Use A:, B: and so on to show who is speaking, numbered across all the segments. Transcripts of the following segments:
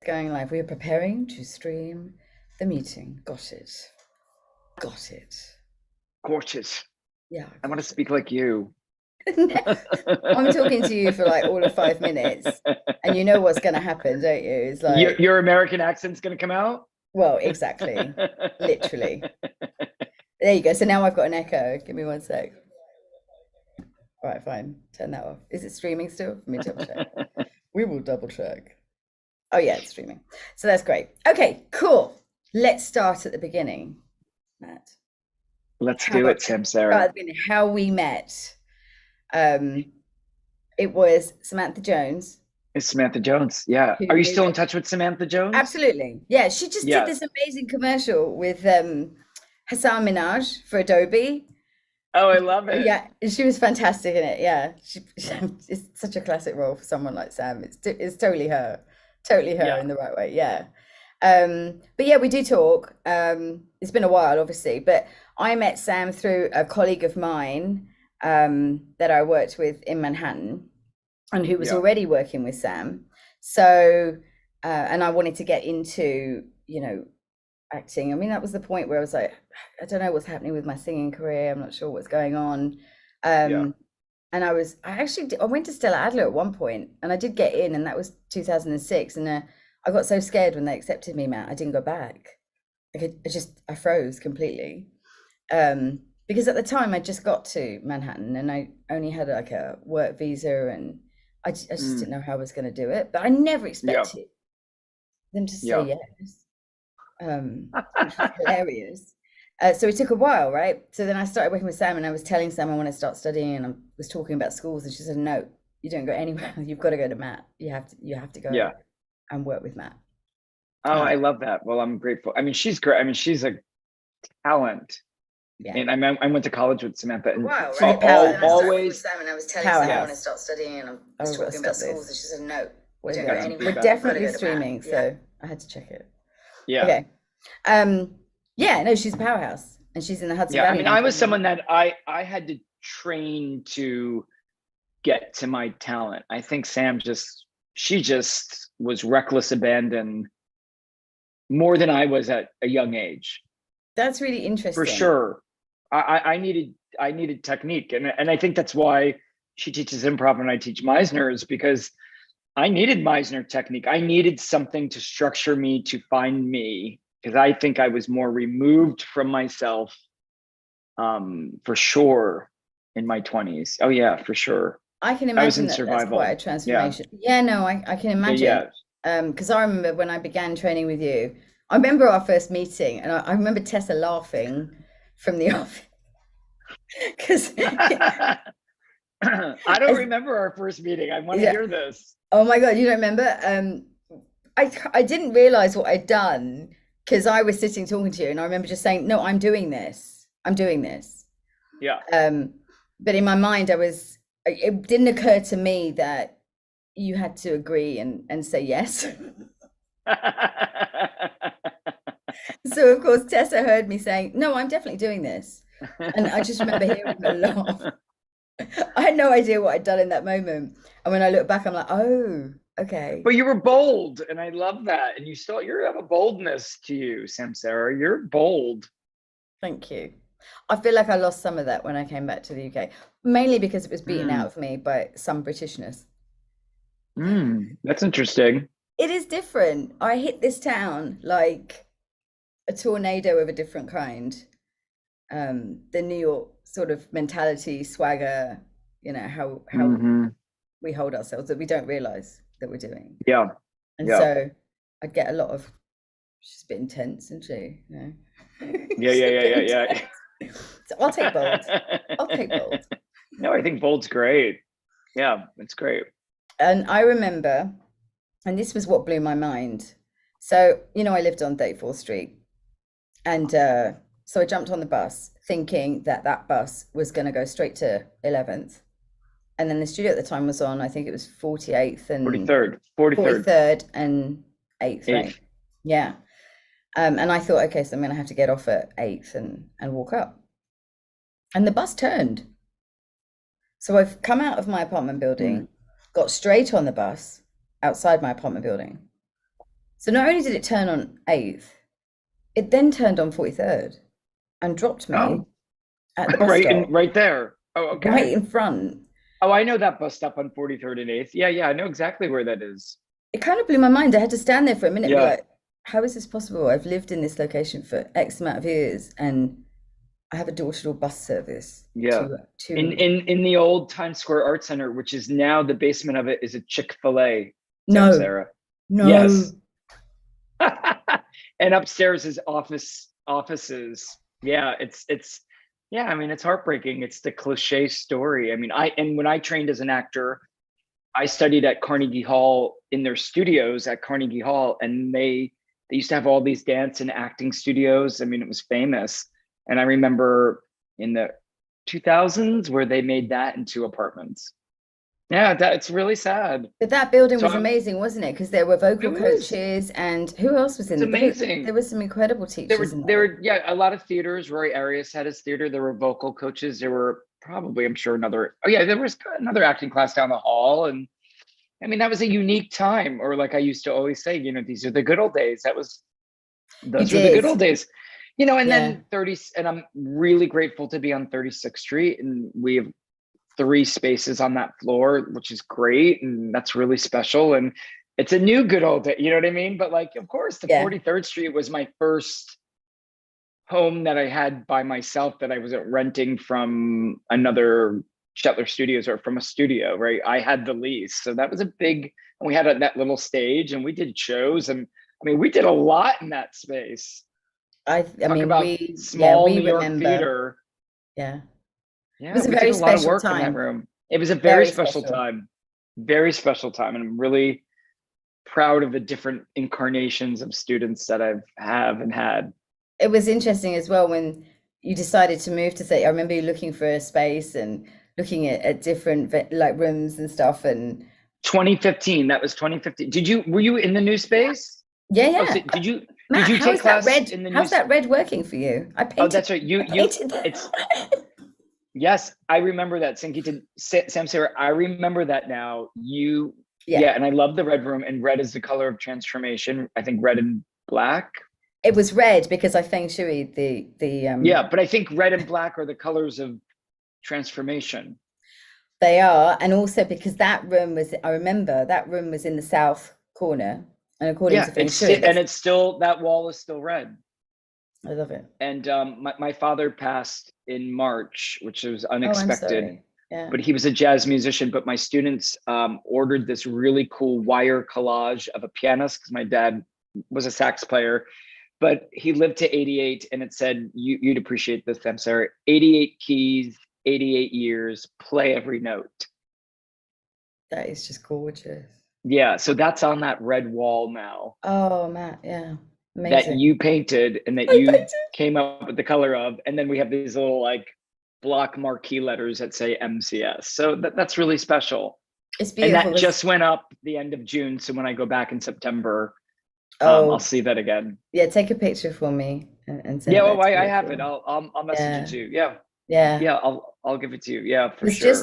A: Going live. We are preparing to stream the meeting. Got it. Got it.
B: Gorgeous.
A: Yeah.
B: I want to speak like you.
A: I'm talking to you for like all of 5 minutes, and you know what's going to happen, don't you? It's like
B: your American accent's going to come out?
A: Well, exactly. Literally. There you go. So now I've got an echo. Give me 1 sec. All right, fine. Turn that off. Is it streaming still? Let me double check. We will double check. Oh yeah, it's streaming. So that's great. Okay, cool. Let's start at the beginning, Matt.
B: Let's do it, Samsera.
A: How we met. It was Samantha Jones.
B: It's Samantha Jones. Yeah. Are you still in touch with Samantha Jones?
A: Absolutely. Yeah. She just did this amazing commercial with Hassan Minaj for Adobe.
B: Oh, I love it.
A: Yeah, she was fantastic in it. Yeah, it's such a classic role for someone like Sam. It's totally her in the right way. Yeah. But yeah, we do talk. It's been a while, obviously, but I met Sam through a colleague of mine that I worked with in Manhattan, and who was already working with Sam. So, and I wanted to get into, acting. I mean, that was the point where I was like, I don't know what's happening with my singing career. I'm not sure what's going on. And I went to Stella Adler at one point, and I did get in, and that was 2006. And I got so scared when they accepted me, Matt, I didn't go back. I froze completely. Because at the time I just got to Manhattan, and I only had like a work visa, and I just didn't know how I was going to do it. But I never expected them to say yes. Which was hilarious. So it took a while, right? So then I started working with Sam, and I was telling Sam I want to start studying, and I was talking about schools, and she said, no, you don't go anywhere. You've got to go to Matt. You have to go and work with Matt.
B: Oh, I love that. Well, I'm grateful. I mean, she's great. I mean, she's a talent. Yeah. And I went to college with Samantha, and
A: wow, right?
B: always
A: Sam, and I was telling Sam I want to start studying, and I was talking about schools, and she said, no, we don't go anywhere. We're definitely streaming, so I had to check it.
B: Yeah.
A: Okay. Yeah, no, she's a powerhouse, and she's in the Hudson Valley.
B: I mean, I was someone that I had to train to get to my talent. I think Sam she was reckless abandon more than I was at a young age.
A: That's really interesting.
B: For sure. I needed technique, and I think that's why she teaches improv and I teach Meisner, is because I needed Meisner technique. I needed something to structure me, to find me, because I think I was more removed from myself, for sure, in my 20s. Oh yeah, for sure.
A: I can imagine that's quite a transformation. Yeah, no, I can imagine. Because I remember when I began training with you, I remember our first meeting, and I remember Tessa laughing from the office. Because
B: I don't remember our first meeting. I want to hear this.
A: Oh my God, you don't remember? I didn't realize what I'd done, because I was sitting talking to you, and I remember just saying, no, I'm doing this.
B: Yeah.
A: But in my mind, it didn't occur to me that you had to agree and say yes. So of course Tessa heard me saying, no, I'm definitely doing this. And I just remember hearing her laugh. I had no idea what I'd done in that moment. And when I look back, I'm like, oh, okay.
B: But you were bold, and I love that. And you have a boldness to you, Samsera. You're bold.
A: Thank you. I feel like I lost some of that when I came back to the UK, mainly because it was beaten out of me by some Britishness.
B: That's interesting.
A: It is different. I hit this town like a tornado of a different kind. The New York sort of mentality, swagger, how we hold ourselves, that we don't realize that we're doing.
B: Yeah.
A: And so I'd get a lot of, she's a bit intense, isn't she?
B: Yeah.
A: So I'll take bold.
B: No, I think bold's great. Yeah, it's great.
A: And I remember, and this was what blew my mind. So, I lived on 34th Street. And so I jumped on the bus thinking that bus was going to go straight to 11th. And then the studio at the time was on, I think it was 48th and 43rd and 8th, right? Yeah. And I thought, okay, so I'm going to have to get off at 8th and walk up. And the bus turned. So I've come out of my apartment building, got straight on the bus outside my apartment building. So not only did it turn on 8th, it then turned on 43rd and dropped me
B: Oh,
A: at the bus stop
B: right there. Oh,
A: right
B: okay.
A: in front.
B: Oh, I know that bus stop on 43rd and 8th. Yeah, yeah, I know exactly where that is.
A: It kind of blew my mind. I had to stand there for a minute and be
B: Yeah,
A: like, how is this possible? I've lived in this location for X amount of years and I have a door-to-door bus service
B: yeah.
A: to
B: In the old Times Square Art Center, which is now the basement of it, is a Chick-fil-A,
A: no,
B: Samsera.
A: no.
B: Yes. And upstairs is offices. Yeah, it's yeah, I mean it's heartbreaking. It's the cliche story. I mean, when I trained as an actor, I studied at Carnegie Hall in their studios at Carnegie Hall, and they used to have all these dance and acting studios. I mean, it was famous. And I remember in the 2000s where they made that into apartments. Yeah, it's really sad.
A: But that building
B: So
A: was amazing, wasn't it? Because there were
B: it
A: vocal
B: was
A: coaches and who else was
B: it's
A: in there
B: amazing.
A: were some incredible teachers in
B: There
A: there.
B: were yeah, a lot of theaters. Roy Arias had his theater. There were vocal coaches. There were probably, I'm sure, there was another acting class down the hall. And I mean, that was a unique time. Or like I used to always say, these are the good old days.
A: You
B: Those were the
A: did.
B: good old days. And
A: Yeah.
B: then 30, and I'm really grateful to be on 36th Street. And we have 3 spaces on that floor, which is great. And that's really special. And it's a new good old day, you know what I mean? But like, of course, the
A: Yeah.
B: 43rd Street was my first home that I had by myself, that I wasn't renting from another Shetler Studios or from a studio, right? I had the lease. So that was a big, and we had that little stage and we did shows. And I mean, we did a lot in that space.
A: I
B: Talk
A: mean
B: about small
A: we
B: New York
A: remember.
B: theater.
A: Yeah. It
B: Yeah,
A: was a
B: we did
A: very
B: a lot of
A: special
B: work in that
A: time.
B: room. It was a very
A: Very
B: special
A: special.
B: time. Very special time. And I'm really proud of the different incarnations of students that and had.
A: It was interesting as well when you decided to move to say, I remember you looking for a space and looking at different like rooms and stuff. And
B: 2015, that was 2015. Were you in the new space?
A: yeah,
B: Oh, so
A: yeah.
B: did
A: Matt,
B: you take class in the new?
A: how's that red working for you?
B: Oh, that's right.
A: I painted
B: It's,
A: that.
B: yes, I remember that. Samsera, I remember that now.
A: Yeah.
B: And I love the red room, and red is the color of transformation. I think red and black.
A: It was red because I feng shui the
B: Yeah, but I think red and black are the colors of transformation.
A: they are, and also because that room was, I remember that room was in the south corner, and according
B: Yeah,
A: to feng shui,
B: it's still, that wall is still red.
A: I love it.
B: And my father passed in March, which was
A: Oh, I'm
B: unexpected.
A: sorry. Yeah.
B: But he was a jazz musician. But my students ordered this really cool wire collage of a pianist, because my dad was a sax player. But he lived to 88, and it said, you'd appreciate this, Samsera, 88 keys, 88 years, play every note.
A: That is just gorgeous.
B: Yeah, so that's on that red wall now.
A: Oh, Matt, yeah.
B: That
A: Amazing.
B: you painted and that
A: I
B: you
A: painted.
B: came up with the color of. And then we have these little like block marquee letters that say MCS. So that's really special.
A: It's
B: And
A: beautiful.
B: that just went up the end of June. So when I go back in September,
A: Oh,
B: I'll see that again.
A: yeah, take a picture for me and send
B: Yeah,
A: it back
B: well,
A: to me
B: I
A: if
B: have
A: you
B: it.
A: want.
B: I'll message
A: Yeah.
B: it to you. Yeah.
A: Yeah.
B: Yeah, I'll give it to you. Yeah, for
A: It's
B: sure.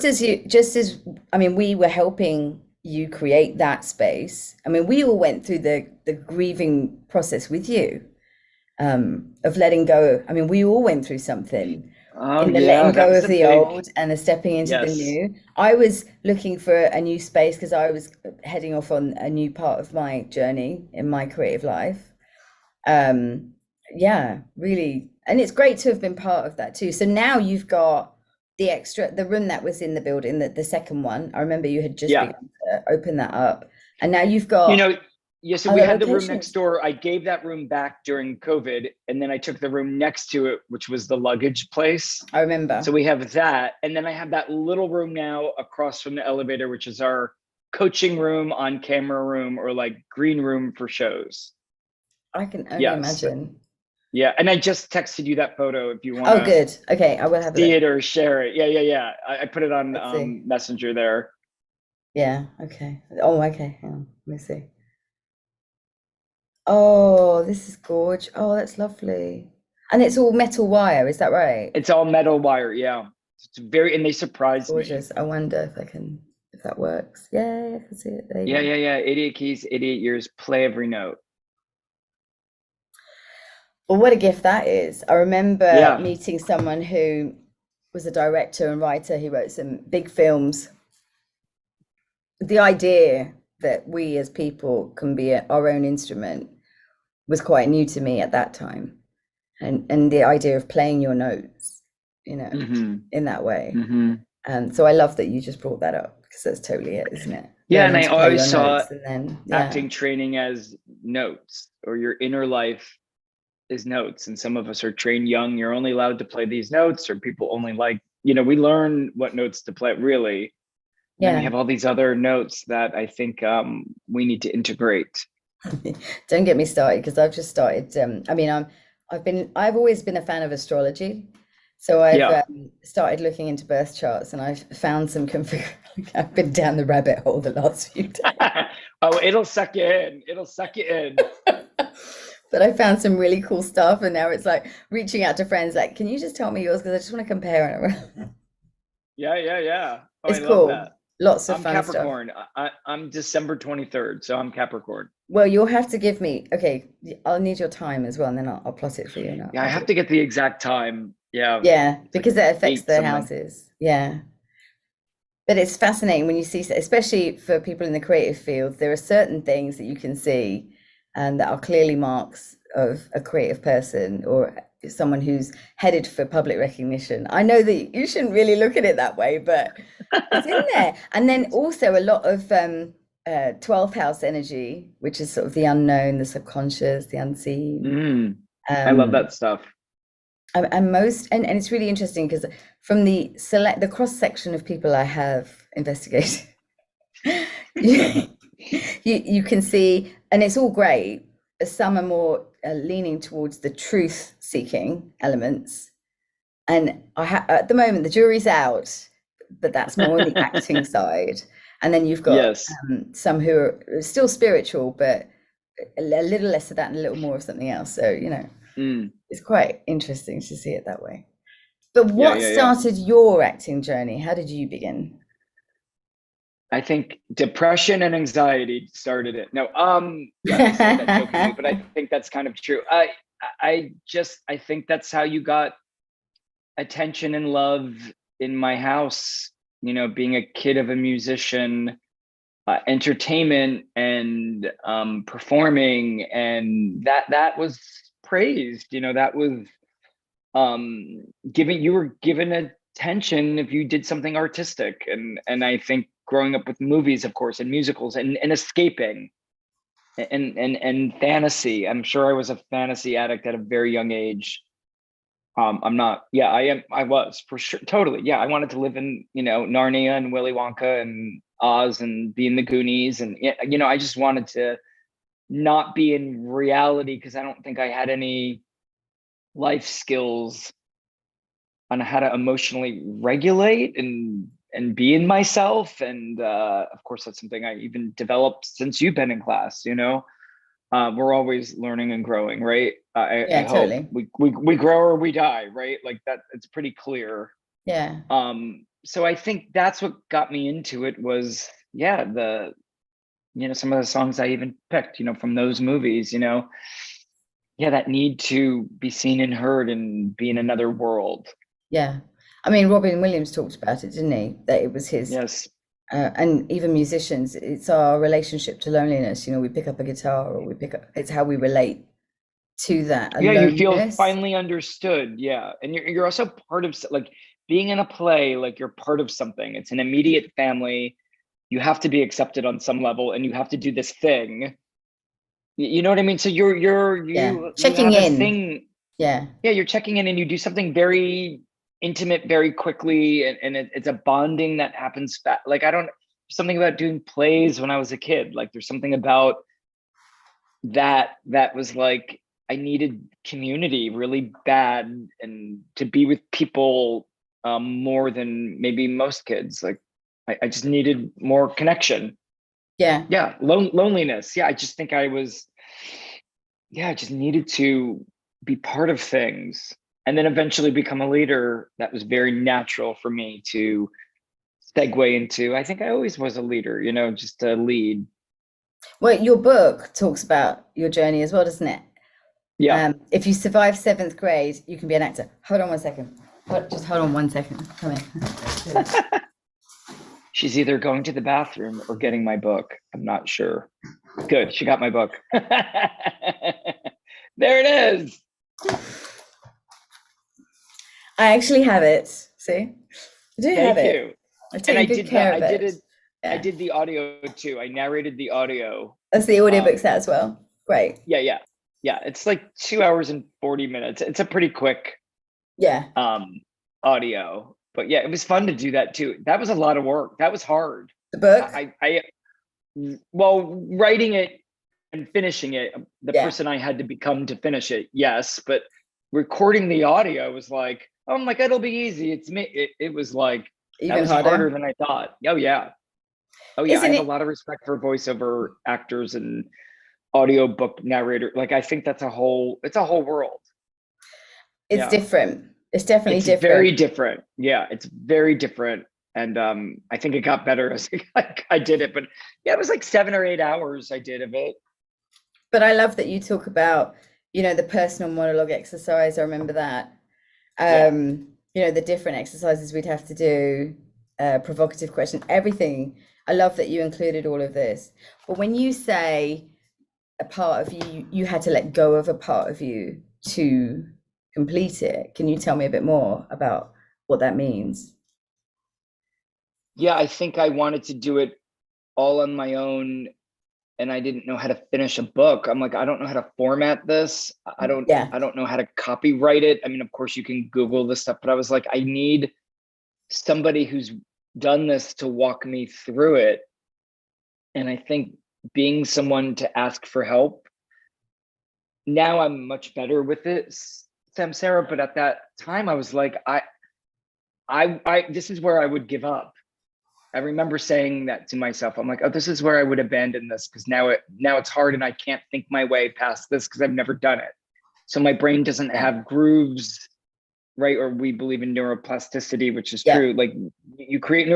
A: just as I mean, we were helping you create that space. I mean, we all went through the grieving process with you, of letting go. I mean, we all went through something in the letting go of the old and the stepping into the new. I was looking for a new space because I was heading off on a new part of my journey in my creative life. Yeah, really. And it's great to have been part of that too. So now you've got the room that was in the building, the second one. I remember you had just begun to open that up. And now you've got
B: so we had the room
A: locations.
B: next door. I gave that room back during COVID, and then I took the room next to it, which was the luggage place.
A: I remember.
B: So we have that. And then I have that little room now across from the elevator, which is our coaching room, on camera room, or like green room for shows.
A: I can only imagine.
B: Yeah, and I just texted you that photo if you want.
A: Oh, good. Okay, I will have
B: see it or share it. Yeah. I put it on Messenger there.
A: Yeah. Okay. Oh, okay. Hang on. Let me see. Oh, this is gorgeous. Oh, that's lovely. And it's all metal wire, is that right?
B: It's all metal wire. Yeah, it's very, and they surprised me.
A: Gorgeous. I wonder if that works. Yeah, I can see it there.
B: Yeah. 88 keys, 88 years, play every note.
A: Well, what a gift that is. I remember
B: Yeah.
A: meeting someone who was a director and writer. He wrote some big films. The idea that we as people can be our own instrument was quite new to me at that time. And the idea of playing your notes, you know,
B: Hmm.
A: in that way.
B: Hmm.
A: And so I love that you just brought that up because that's totally it, isn't it?
B: Yeah, and
A: Learning
B: I
A: to play
B: always
A: your
B: saw
A: notes and then, yeah.
B: acting training as notes, or your inner life is notes. And some of us are trained young. You're only allowed to play these notes, or people only like, we learn what notes to play really. And then we
A: Yeah.
B: have all these other notes that I think we need to integrate.
A: Don't get me started because I've just started. I mean, I've always been a fan of astrology, so I've
B: Yeah.
A: started looking into birth charts, and I've found some config. I've been down the rabbit hole the last few days,
B: Oh, it'll suck you in. It'll suck you in.
A: but I found some really cool stuff, and now it's like reaching out to friends, like, can you just tell me yours? Because I just want to compare it.
B: Yeah, yeah, yeah. Oh, I
A: It's
B: love
A: cool.
B: that.
A: Lots of
B: I'm
A: fun stuff.
B: Capricorn. I'm December 23rd, so I'm Capricorn.
A: Well, you'll have to give me. Okay, I'll need your time as well, and then I'll plot it for you, and
B: Yeah, I
A: I'll do
B: have
A: it.
B: to get the exact time. Yeah,
A: Yeah,
B: it's like
A: because that affects
B: 8
A: the
B: something.
A: houses. Yeah. But it's fascinating when you see, especially for people in the creative field, there are certain things that you can see and that are clearly marks of a creative person or someone who's headed for public recognition. I know that you shouldn't really look at it that way, but it's in there. And then also a lot of 12th house energy, which is sort of the unknown, the subconscious, the unseen.
B: Mm, I love
A: Um,
B: that stuff.
A: and it's really interesting because from the cross section of people I have investigated, you, you can see, and it's all great. Some are more leaning towards the truth seeking elements, and at the moment the jury's out, but that's more on the acting side. And then you've got
B: Yes.
A: some who are still spiritual, but a little less of that and a little more of something else. So
B: Mm,
A: it's quite interesting to see it that way. But
B: yeah,
A: what
B: yeah, yeah.
A: started your acting journey? How did you begin?
B: I think depression and anxiety started it. No, I say that jokingly, but I think that's kind of true. I think that's how you got attention and love in my house. Being a kid of a musician, entertainment and performing, and that was praised. That was you were given attention if you did something artistic, and I think growing up with movies, of course, and musicals, and escaping and fantasy. I'm sure I was a fantasy addict at a very young age. I'm not. Yeah, I was for sure. Totally. Yeah, I wanted to live in Narnia and Willy Wonka and Oz and be in the Goonies, and I just wanted to not be in reality because I don't think I had any life skills on how to emotionally regulate and be in myself. And of course, that's something I even developed since you've been in class. We're always learning and growing, right? I
A: Yeah,
B: hope
A: totally.
B: we grow or we die, right? Like that. It's pretty clear.
A: Yeah.
B: So I think that's what got me into it was, yeah, some of the songs I even picked, from those movies, yeah, that need to be seen and heard and be in another world.
A: Yeah. I mean, Robin Williams talked about it, didn't he? That it was his,
B: Yes.
A: and even musicians, it's our relationship to loneliness. We pick up a guitar or it's how we relate to that
B: Yeah, you feel
A: loneliness.
B: finally understood. Yeah. And you're also part of, like, being in a play, like you're part of something. It's an immediate family. You have to be accepted on some level, and you have to do this thing. You know what I mean? So
A: Yeah.
B: you
A: Checking
B: have a
A: in.
B: thing.
A: Yeah.
B: Yeah, you're checking in and you do something very intimate very quickly, and it's a bonding that happens like, I don't, something about doing plays when I was a kid. Like there's something about that was like, I needed community really bad, and to be with people more than maybe most kids. Like I just needed more connection.
A: Yeah.
B: Yeah, loneliness. Yeah, I just think I was, yeah, I just needed to be part of things, and then eventually become a leader. That was very natural for me to segue into. I think I always was a leader, just to lead.
A: Well, your book talks about your journey as well, doesn't it?
B: Yeah.
A: If you survive 7th grade, you can be an actor. Hold on one second. Just hold on one second. Come in.
B: She's either going to the bathroom or getting my book. I'm not sure. Good. She got my book. There it is.
A: I actually have it. See? I do have
B: Thank
A: it.
B: you.
A: I've taken good care of it.
B: I did the audio too. I narrated the audio.
A: That's the audiobooks that as well. Great.
B: Yeah. It's like 2 hours and 40 minutes. It's a pretty quick audio. But yeah, it was fun to do that too. That was a lot of work. That was hard.
A: The book?
B: Well, writing it and finishing it, the person I had to become to finish it, yes. But recording the audio was like, oh my God, it'll be easy. It's me. It was like,
A: even
B: that was harder than I thought. Oh yeah. I have a lot of respect for voiceover actors and audiobook narrator. Like, I think it's a whole world.
A: It's different. It's definitely different.
B: Very different. Yeah, it's very different. And I think it got better as I did it. But yeah, it was like 7 or 8 hours I did of it.
A: But I love that you talk about, the personal monologue exercise. I remember that. The different exercises we'd have to do, provocative question, everything. I love that you included all of this. But when you say a part of you had to let go of a part of you to complete it, can you tell me a bit more about what that means?
B: Yeah, I think I wanted to do it all on my own, and I didn't know how to finish a book. I'm like, I don't know how to format this. I don't know how to copyright it. I mean, of course you can Google this stuff, but I was like, I need somebody who's done this to walk me through it. And I think being someone to ask for help, now I'm much better with it, Samsera, but at that time I was like, I this is where I would give up. I remember saying that to myself. I'm like, oh, this is where I would abandon this, because now it's hard and I can't think my way past this because I've never done it. So my brain doesn't have grooves, right? Or we believe in neuroplasticity, which is true. Like, you create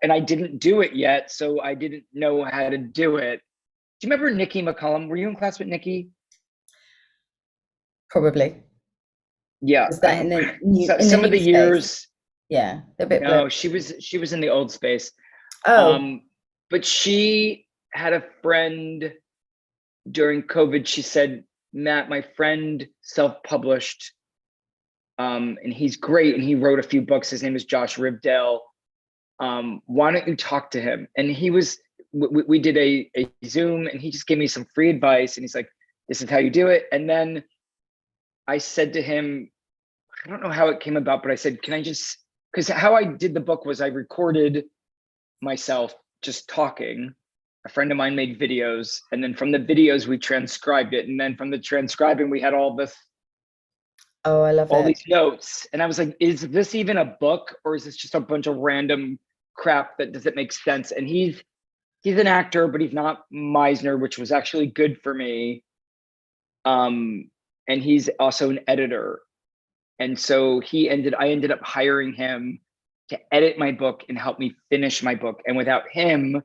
B: and I didn't do it yet, so I didn't know how to do it. Do you remember Nikki McCollum? Were you in class with Nikki?
A: Probably.
B: Yeah.
A: Was that
B: some of the years?
A: Space? Yeah, a bit.
B: No, she was in the old space.
A: Oh.
B: But she had a friend during COVID. She said, Matt, my friend self-published, and he's great, and he wrote a few books. His name is Josh Ribdale. Why don't you talk to him? And we did a Zoom, and he just gave me some free advice, and he's like, this is how you do it. And then I said to him, I don't know how it came about, but I said, can I just, because how I did the book was I recorded myself just talking. A friend of mine made videos, and then from the videos we transcribed it, and then from the transcribing we had all this.
A: Oh, I love
B: all these notes. And I was like, is this even a book, or is this just a bunch of random crap that doesn't make sense? And he's an actor, but he's not Meisner, which was actually good for me. And he's also an editor. And so I ended up hiring him to edit my book and help me finish my book. And without him,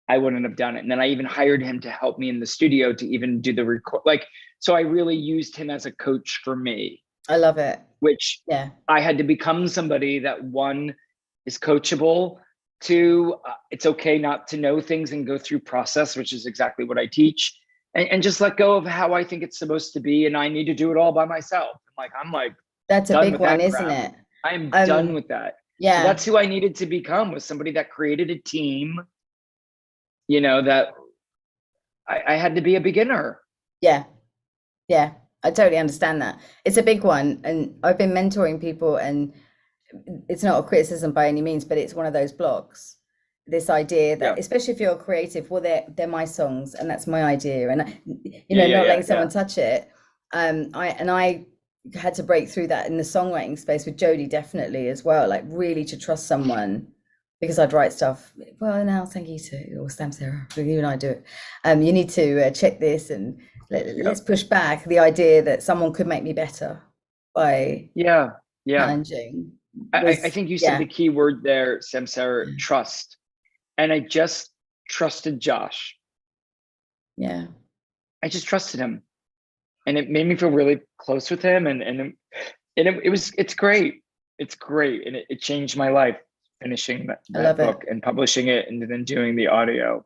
B: I wouldn't have done it. And then I even hired him to help me in the studio to even do the record. So I really used him as a coach for me.
A: I love it.
B: Which I had to become somebody that, one, is coachable. Two, it's okay not to know things and go through process, which is exactly what I teach. And just let go of how I think it's supposed to be. And I need to do it all by myself. I'm like,
A: that's a big one, isn't it?
B: I'm done with that.
A: Yeah.
B: So that's who I needed to become, was somebody that created a team, that I had to be a beginner.
A: Yeah. Yeah. I totally understand that. It's a big one. And I've been mentoring people, and it's not a criticism by any means, but it's one of those blocks. This idea that, especially if you're creative, well, they're my songs and that's my idea. And, not letting someone touch it. I had to break through that in the songwriting space with Jodie, definitely as well, like really to trust someone, because I'd write stuff, well, now thank you to, or Samsera, you and I do it. You need to check this, and let's push back the idea that someone could make me better by challenging.
B: I think you said the key word there, Samsera, trust. And I just trusted Josh.
A: Yeah.
B: I just trusted him. and it made me feel really close with him, it's great. It's great, and it changed my life finishing
A: I
B: that
A: love it.
B: book and publishing it, and then doing the audio.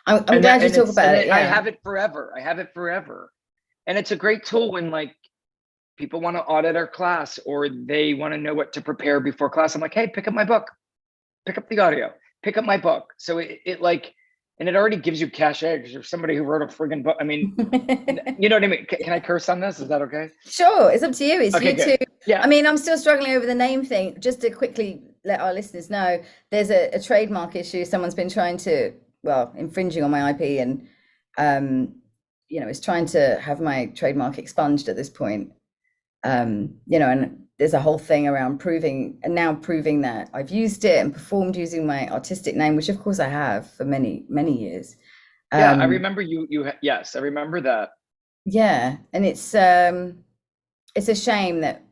A: I'm glad you talk about it.
B: I
A: Yeah.
B: have it forever. I have it forever, and it's a great tool when like people want to audit our class or they want to know what to prepare before class. I'm like, hey, pick up my book, pick up the audio, pick up my book. So it like, and it already gives you cachet because you're somebody who wrote a friggin' book. I mean, you know what I mean? Can I curse on this? Is that okay?
A: Sure, it's up to you. It's
B: Okay,
A: you
B: good.
A: too.
B: Yeah.
A: I mean, I'm still struggling over the name thing. Just to quickly let our listeners know, there's a trademark issue. Someone's been trying to, well, infringing on my IP, and is trying to have my trademark expunged at this point. And there's a whole thing around proving that I've used it and performed using my artistic name, which of course I have for many, many years.
B: Yeah, I remember yes, I remember that.
A: Yeah, and it's a shame that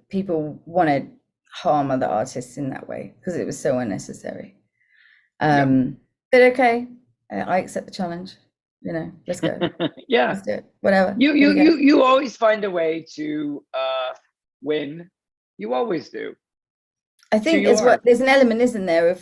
A: people want to harm other artists in that way because it was so unnecessary. But okay, I accept the challenge. Let's go.
B: Yeah,
A: let's do it. Whatever.
B: You always find a way to win. You always do.
A: I think there's an element, isn't there?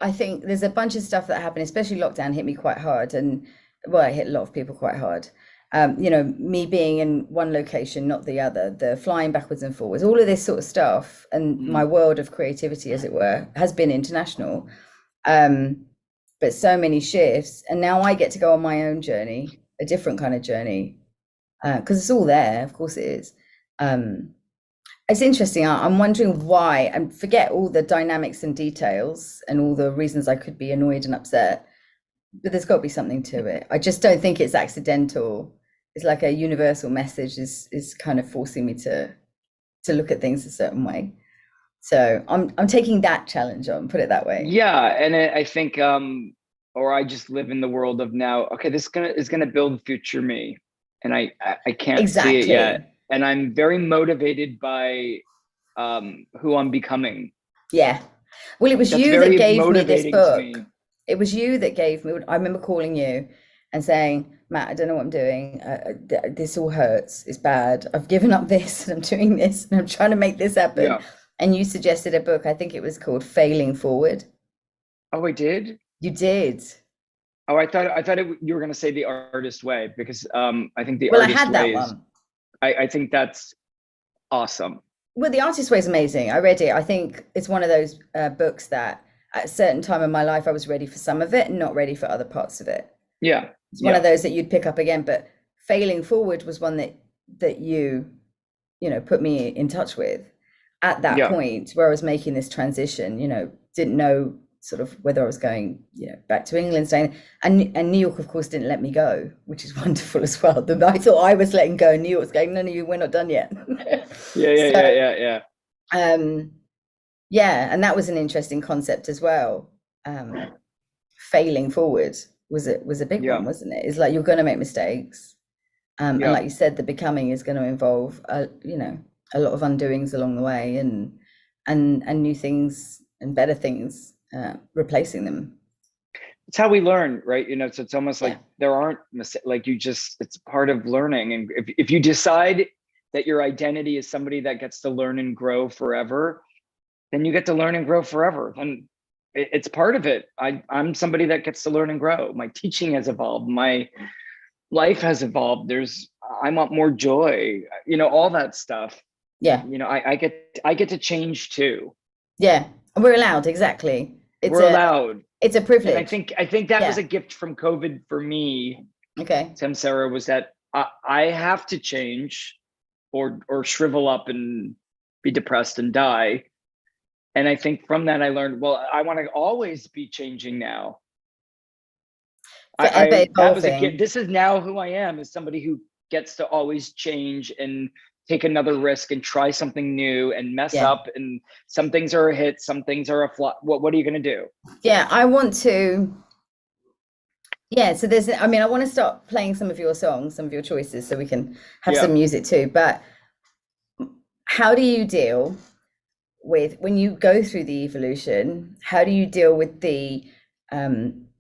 A: I think there's a bunch of stuff that happened, especially lockdown hit me quite hard, and well, it hit a lot of people quite hard. Me being in one location, not the other, the flying backwards and forwards, all of this sort of stuff, and my world of creativity, as it were, has been international. But so many shifts, and now I get to go on my own journey, a different kind of journey, because it's all there. Of course it is. It's interesting. I'm wondering why, and forget all the dynamics and details and all the reasons I could be annoyed and upset, but there's got to be something to it. I just don't think it's accidental. It's like a universal message is kind of forcing me to look at things a certain way. So I'm taking that challenge on, put it that way.
B: Yeah, and I think or I just live in the world of now, okay, this is gonna build future me. And I can't see it yet. And I'm very motivated by who I'm becoming.
A: Yeah. Well, it was you that gave me this book. It was you that gave me, I remember calling you and saying, Matt, I don't know what I'm doing. This all hurts. It's bad. I've given up this and I'm doing this and I'm trying to make this happen. Yeah. And you suggested a book, I think it was called Failing Forward.
B: Oh, I did?
A: You did.
B: Oh, I thought you were going to say The Artist Way, because I think The
A: Artist Way.
B: Well, I had that
A: one.
B: I think that's awesome.
A: Well, The Artist Way is amazing. I read it. I think it's one of those books that at a certain time in my life, I was ready for some of it and not ready for other parts of it.
B: Yeah.
A: It's one of those that you'd pick up again, but Failing Forward was one that you put me in touch with at that point where I was making this transition, didn't know sort of whether I was going, back to England, staying, and New York, of course, didn't let me go, which is wonderful as well. I thought I was letting go, and New York was going, no, we're not done yet.
B: Yeah.
A: Yeah, and that was an interesting concept as well. Failing forward was a big one, wasn't it? It's like you're going to make mistakes, and like you said, the becoming is going to involve a lot of undoings along the way, and new things and better things replacing them.
B: It's how we learn, right? So it's almost like there aren't like it's part of learning. And if you decide that your identity is somebody that gets to learn and grow forever, then you get to learn and grow forever. And it's part of it. I'm somebody that gets to learn and grow. My teaching has evolved. My life has evolved. I want more joy, all that stuff.
A: Yeah.
B: I get to change too.
A: Yeah. We're allowed. Exactly.
B: We're allowed.
A: It's a privilege.
B: And I think that was a gift from COVID for me.
A: Okay.
B: Samsera, was that I have to change or shrivel up and be depressed and die. And I think from that I learned, well, I want to always be changing now. That was a gift. This is now who I am, as somebody who gets to always change and take another risk and try something new and mess up. And some things are a hit, some things are a flop. What are you going to do?
A: Yeah, I want to. Yeah, so I want to start playing some of your songs, some of your choices, so we can have some music too. But how do you deal with, when you go through the evolution, how do you deal with the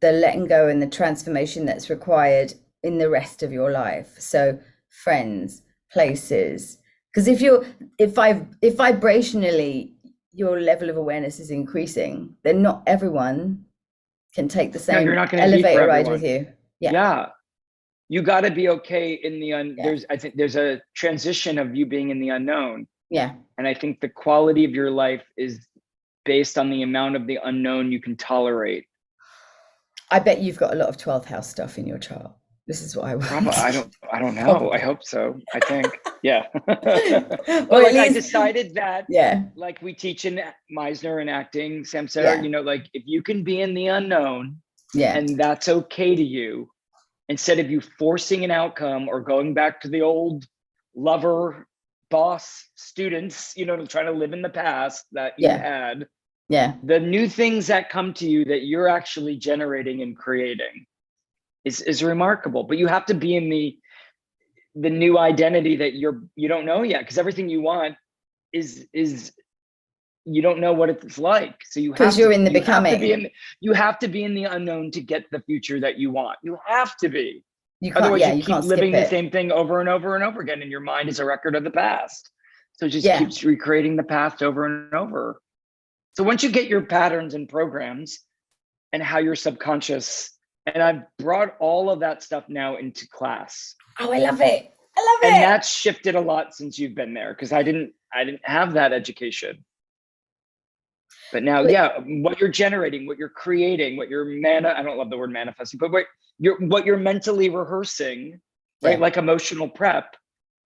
A: letting go and the transformation that's required in the rest of your life? So friends, places. Because if vibrationally your level of awareness is increasing, then not everyone can take the same
B: you're not going to be for
A: elevator ride
B: everyone.
A: with you.
B: Yeah. You got to be okay in the I think there's a transition of you being in the unknown.
A: Yeah.
B: And I think the quality of your life is based on the amount of the unknown you can tolerate.
A: I bet you've got a lot of 12th house stuff in your chart. This is what I want.
B: Probably, I don't know. Probably. I hope so. I think, yeah. Well, like I decided that, like we teach in Meisner and acting, Samsera, you know, like if you can be in the unknown, and that's okay to you, instead of you forcing an outcome or going back to the old lover, boss, students, you know, trying to live in the past that you had.
A: Yeah. The
B: new things that come to you that you're actually generating and creating is remarkable. But you have to be in the new identity that you don't know yet, because everything you want is you don't know what it's like. So you have
A: you're in the becoming.
B: You have to be in the unknown to get the future that you want. You have to be.
A: You can't,
B: otherwise you
A: keep
B: living the same thing over and over and over again, and your mind is a record of the past. So it just keeps recreating the past over and over. So once you get your patterns and programs and how your subconscious, and I've brought all of that stuff now into class.
A: Oh, I love it. I love it.
B: And that's shifted a lot since you've been there, because I didn't have that education. But now, what you're generating, what you're creating, what you're I don't love the word manifesting, but what you're mentally rehearsing, right? Like emotional prep,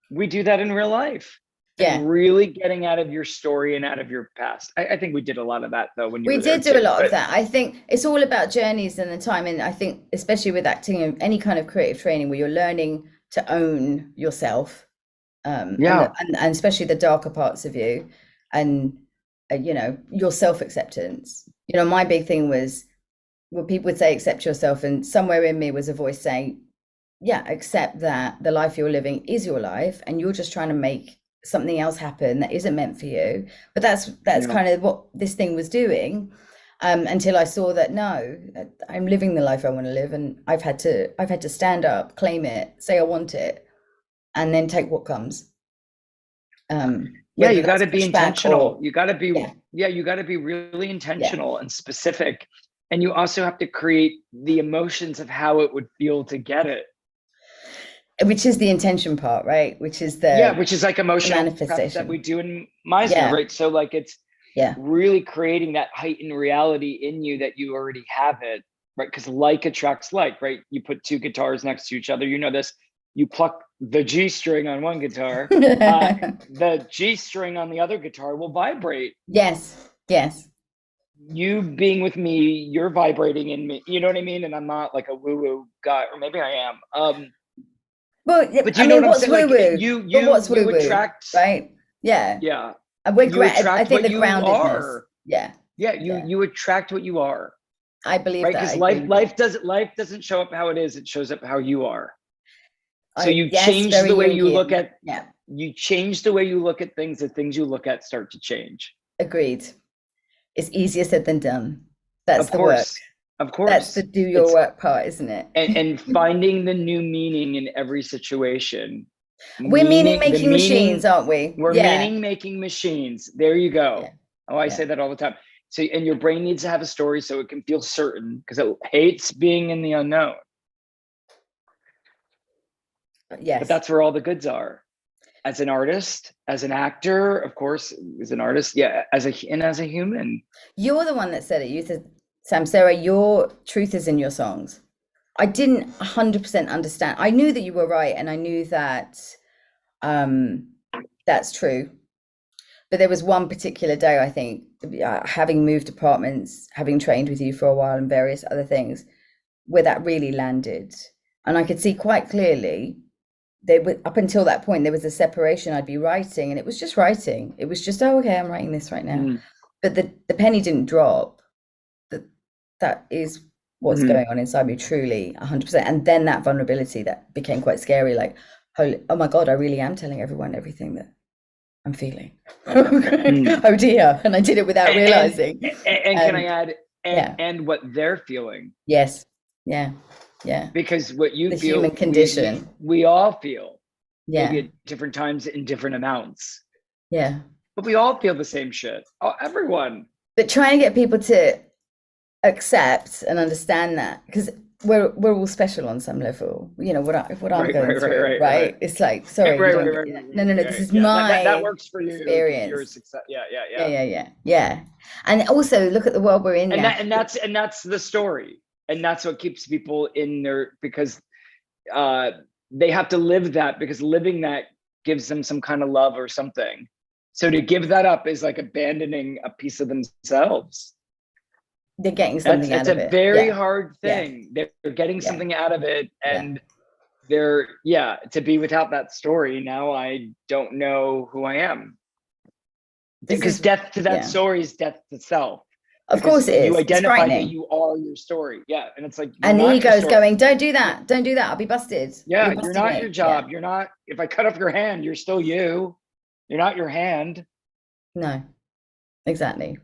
B: we do that in real life. And really getting out of your story and out of your past. I think we did a lot of that though when you were there.
A: We did do a lot of that. I think it's all about journeys and the time. And I think especially with acting and any kind of creative training where you're learning to own yourself, and especially the darker parts of you, and you know, your self-acceptance. You know, my big thing was, well, people would say accept yourself, and somewhere in me was a voice saying, accept that the life you're living is your life and you're just trying to make something else happen that isn't meant for you. But that's kind of what this thing was doing, until I saw that no, I'm living the life I want to live, and I've had to stand up, claim it, say I want it, and then take what comes.
B: You got to be intentional. You got to be you got to be really intentional and specific, and you also have to create the emotions of how it would feel to get it.
A: Which is the intention part, right? Which is which is
B: like emotional manifestation that we do in Meisner, right? So like it's really creating that heightened reality in you that you already have it, right? Because like attracts like, right? You put two guitars next to each other, you know this. You pluck the G string on one guitar, the G string on the other guitar will vibrate.
A: Yes.
B: You being with me, you're vibrating in me. You know what I mean? And I'm not like a woo-woo guy, or maybe I am.
A: Well, but you know what I'm saying? Like, you
B: attract,
A: right? Yeah. And I think the groundedness.
B: You attract what you are.
A: I believe
B: that.
A: Because
B: life doesn't show up how it is. It shows up how you are. So you change the way you look at. You change the way you look at things. The things you look at start to change.
A: Agreed. It's easier said than done. That's the work.
B: Of course.
A: That's the do your work part, isn't it?
B: And finding the new meaning in every situation.
A: We're meaning-making machines, aren't we?
B: We're meaning-making machines. There you go. I say that all the time. So, and your brain needs to have a story so it can feel certain, because it hates being in the unknown.
A: Yes.
B: But that's where all the goods are. As an artist, as an actor, of course, as an artist, as a human. You're
A: the one that said it. You said, Samsera, your truth is in your songs. I didn't 100% understand. I knew that you were right, and I knew that that's true. But there was one particular day, I think, having moved apartments, having trained with you for a while and various other things, where that really landed. And I could see quite clearly, up until that point, there was a separation. I'd be writing, and it was just writing. It was just, oh, okay, I'm writing this right now. But the penny didn't drop. That is what's going on inside me, truly 100%. And then that vulnerability that became quite scary, like, oh my God, I really am telling everyone everything that I'm feeling. Oh dear. And I did it without realizing.
B: And can I add, and what they're feeling.
A: Yes. Yeah.
B: Because what you
A: the
B: feel,
A: human condition,
B: we all feel.
A: Yeah.
B: maybe at different times in different amounts.
A: Yeah.
B: But we all feel the same shit. Oh, everyone.
A: But trying to get people to accept and understand that, because we're all special on some level. You know what I'm
B: Right,
A: going
B: right, right,
A: through,
B: right,
A: right?
B: right.
A: It's like,
B: Right,
A: sorry, you
B: right,
A: don't
B: right,
A: get
B: right,
A: no, no, no. This
B: right.
A: is
B: Yeah, that
A: my
B: works for you. Your
A: experience.
B: success. Yeah, yeah,
A: Yeah,
B: yeah.
A: yeah. And also look at the world we're in
B: And
A: now.
B: that's the story. And that's what keeps people in there, because uh they have to live that, because living that gives them some kind of love or something. So to give that up is like abandoning a piece of themselves.
A: They're getting
B: That's
A: something out
B: it's
A: of
B: a
A: it.
B: very
A: Yeah,
B: hard
A: yeah,
B: thing. They're getting
A: yeah,
B: something out of it,
A: yeah.
B: and to be without that story, now I don't know who I am.
A: This
B: Because
A: is,
B: death to that
A: yeah.
B: story is death to self.
A: Of
B: Because
A: course it
B: you
A: is. It's
B: identify that
A: frightening.
B: you are your story. Yeah. And it's like, you're
A: And the
B: not your
A: ego's
B: story.
A: going, don't do that. Don't do that. I'll be busted.
B: Yeah,
A: You're
B: you're
A: busting
B: not your
A: me. Yeah.
B: job. You're not, if I cut off your hand, you're still you. You're not your hand.
A: No, exactly.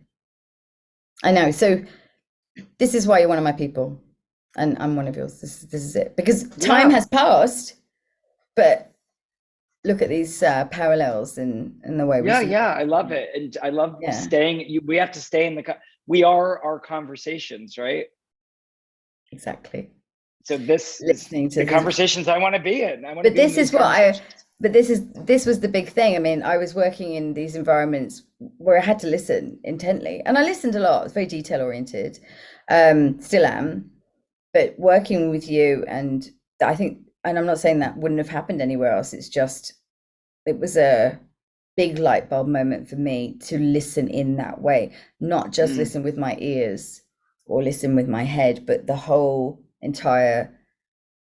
A: I know. So this is why you're one of my people, and I'm one of yours. This is it. Because time
B: Yeah.
A: has passed, but look at these parallels in the way we
B: Yeah,
A: see.
B: yeah. I love it. And I love
A: Yeah,
B: staying. We have to stay in we are our conversations, right?
A: exactly.
B: So this is
A: Listening to
B: the
A: this,
B: conversations I want to be in. I want to
A: but
B: be in
A: this
B: these
A: is what
B: conversations.
A: but this was the big thing. I mean, I was working in these environments where I had to listen intently, and I listened a lot. It's very detail oriented, still am. But working with you, and I think, and I'm not saying that wouldn't have happened anywhere else. It's just it was a big light bulb moment for me to listen in that way, not just listen with my ears or listen with my head, but the whole entire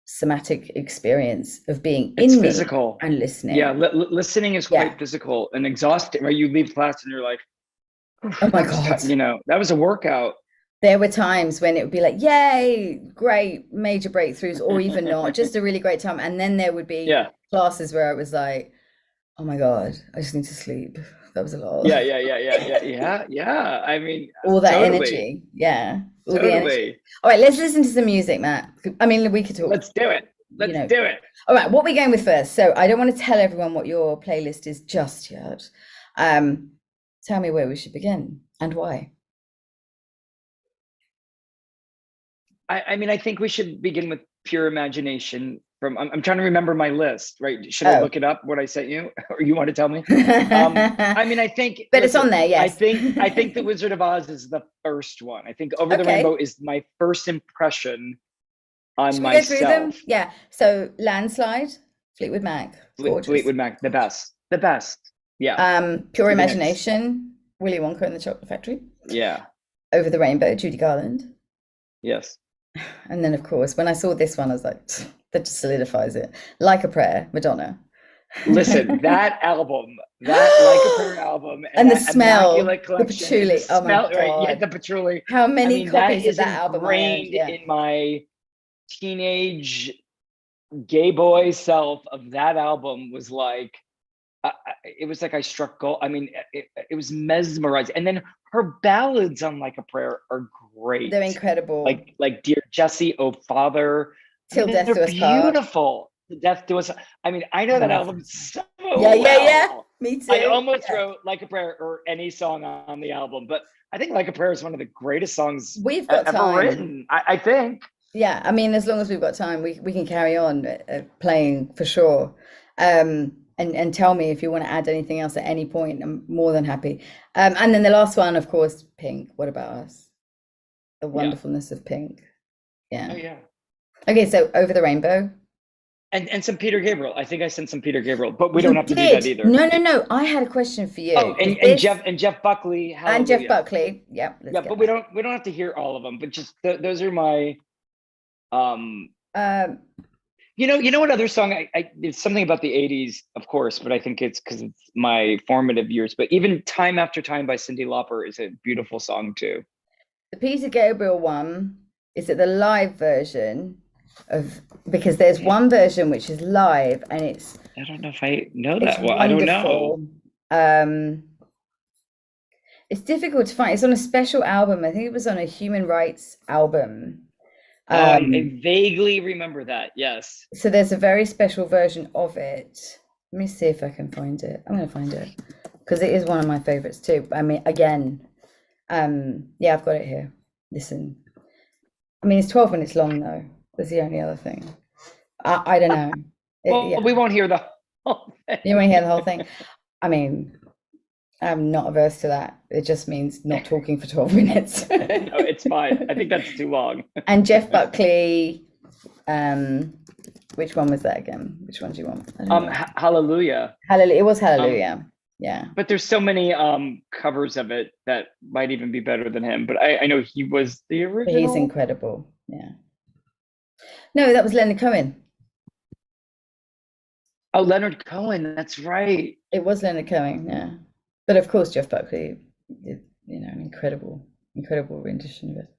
A: somatic experience of being
B: It's
A: in me
B: physical.
A: and listening.
B: Yeah, listening is quite physical and exhausting, right? You leave class and you're like,
A: oh my God,
B: that was a workout.
A: There were times when it would be like, yay, great, major breakthroughs, or even not, just a really great time. And then there would be classes where I was like, oh my God, I just need to sleep. That was a lot.
B: Yeah. I mean,
A: all that energy. Yeah. All the energy. All right, let's listen to some music, Matt. I mean, we could talk.
B: Let's do it. Let's do it.
A: All right, what are we going with first? So I don't want to tell everyone what your playlist is just yet. Tell me where we should begin and why.
B: I mean, I think we should begin with Pure Imagination. I'm trying to remember my list, right? Should I look it up, what I sent you, or you want to tell me? I mean, I think,
A: but it's on there, yes.
B: I think The Wizard of Oz is the first one. I think Over the Rainbow is my first impression on
A: Should
B: myself.
A: We go through them? Yeah. So Landslide, Fleetwood Mac, gorgeous.
B: Fleetwood Mac, the best. Yeah.
A: Pure Imagination, Willy Wonka and the Chocolate Factory.
B: Yeah.
A: Over the Rainbow, Judy Garland.
B: Yes.
A: And then, of course, when I saw this one, I was like, that just solidifies it. Like a Prayer, Madonna.
B: Listen, that album, that Like a Prayer album,
A: and the smell,
B: the
A: patchouli. Oh my God.
B: Right? Yeah, the patchouli.
A: How many copies of that album I owned?
B: Yeah. In my teenage gay boy self of that album was like, it was like I struck gold. I mean, it was mesmerizing. And then her ballads on Like a Prayer are great.
A: They're incredible.
B: Like Dear Jesse, Oh Father.
A: Till Death Do Us Part.
B: Beautiful. Death Do Us. I mean, I know that album so
A: Yeah. Me too.
B: I almost wrote Like a Prayer or any song on the album, but I think Like a Prayer is one of the greatest songs
A: we've got
B: ever
A: time.
B: written. I think.
A: Yeah, I mean, as long as we've got time, we can carry on playing for sure. And tell me if you want to add anything else at any point. I'm more than happy. And then the last one, of course, Pink. What About Us? The wonderfulness of Pink. Yeah.
B: Oh yeah.
A: Okay, so Over the Rainbow.
B: And some Peter Gabriel. I think I sent some Peter Gabriel, but we don't have to do that either.
A: No. I had a question for you.
B: Oh, and Jeff Buckley. Hallelujah.
A: And Jeff Buckley. Yeah.
B: But we don't have to hear all of them. But just those are my. You know what other song? It's something about the '80s, of course, but I think it's because it's my formative years. But even Time After Time by Cyndi Lauper is a beautiful song too.
A: The Peter Gabriel one is it the live version of, because there's one version which is live and it's,
B: I don't know if I know that one. I don't know.
A: It's difficult to find. It's on a special album. I think it was on a human rights album.
B: I vaguely remember that. Yes.
A: So there's a very special version of it. Let me see if I can find it. I'm going to find it because it is one of my favorites too. I mean, again, yeah, I've got it here. Listen, I mean, it's 12 minutes long though. That's the only other thing. I don't know.
B: Well,
A: Yeah,
B: we won't hear the whole thing.
A: you want to hear the whole thing? I mean, I'm not averse to that. It just means not talking for 12 minutes.
B: No, it's fine. I think that's too long.
A: And Jeff Buckley, which one was that again? Which one do you want?
B: Hallelujah.
A: Hallelujah. It was Hallelujah. Yeah.
B: But there's so many covers of it that might even be better than him. But I know he was the original.
A: He's incredible. Yeah. No, that was Leonard Cohen.
B: Oh, Leonard Cohen. That's right.
A: It was Leonard Cohen. Yeah. But of course, Jeff Buckley did, an incredible rendition of it.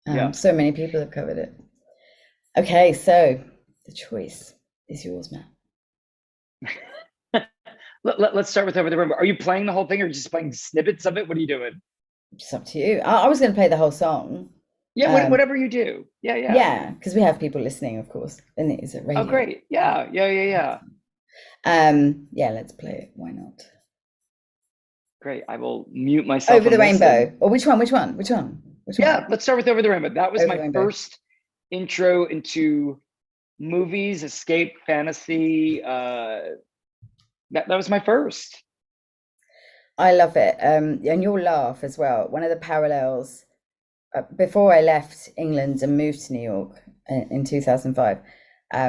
B: Yeah.
A: So many people have covered it. Okay, so the choice is yours, Matt.
B: Let's start with Over the Rainbow. Are you playing the whole thing or just playing snippets of it? What are you doing?
A: It's up to you. I was going to play the whole song.
B: Yeah, whatever you do. Yeah.
A: Yeah, because we have people listening, of course, and it is a radio.
B: Oh, great. Yeah.
A: Yeah, let's play it. Why not?
B: Great. I will mute myself.
A: Over the Rainbow. Or which one?
B: Yeah, let's start with Over the Rainbow. That was my first intro into movies, escape, fantasy. That was my first.
A: I love it. And you'll laugh as well. One of the parallels, before I left England and moved to New York in 2005, I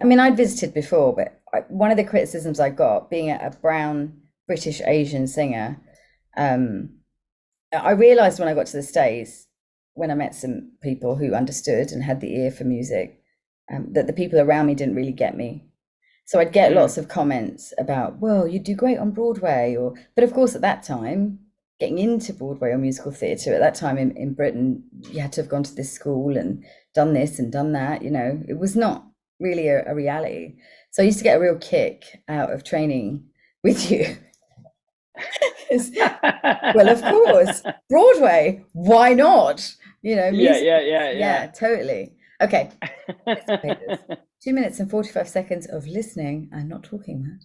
A: mean, I'd visited before, but one of the criticisms I got, being a brown British Asian singer, I realized when I got to the States, when I met some people who understood and had the ear for music, that the people around me didn't really get me. So I'd get lots of comments about, well, you do great on Broadway, but of course at that time, getting into Broadway or musical theatre at that time in Britain, you had to have gone to this school and done this and done that. It was not really a reality. So I used to get a real kick out of training with you. Well, of course, Broadway, why not? Music. Yeah, totally. Okay, let's play this. 2 minutes and 45 seconds of listening and not talking, Matt.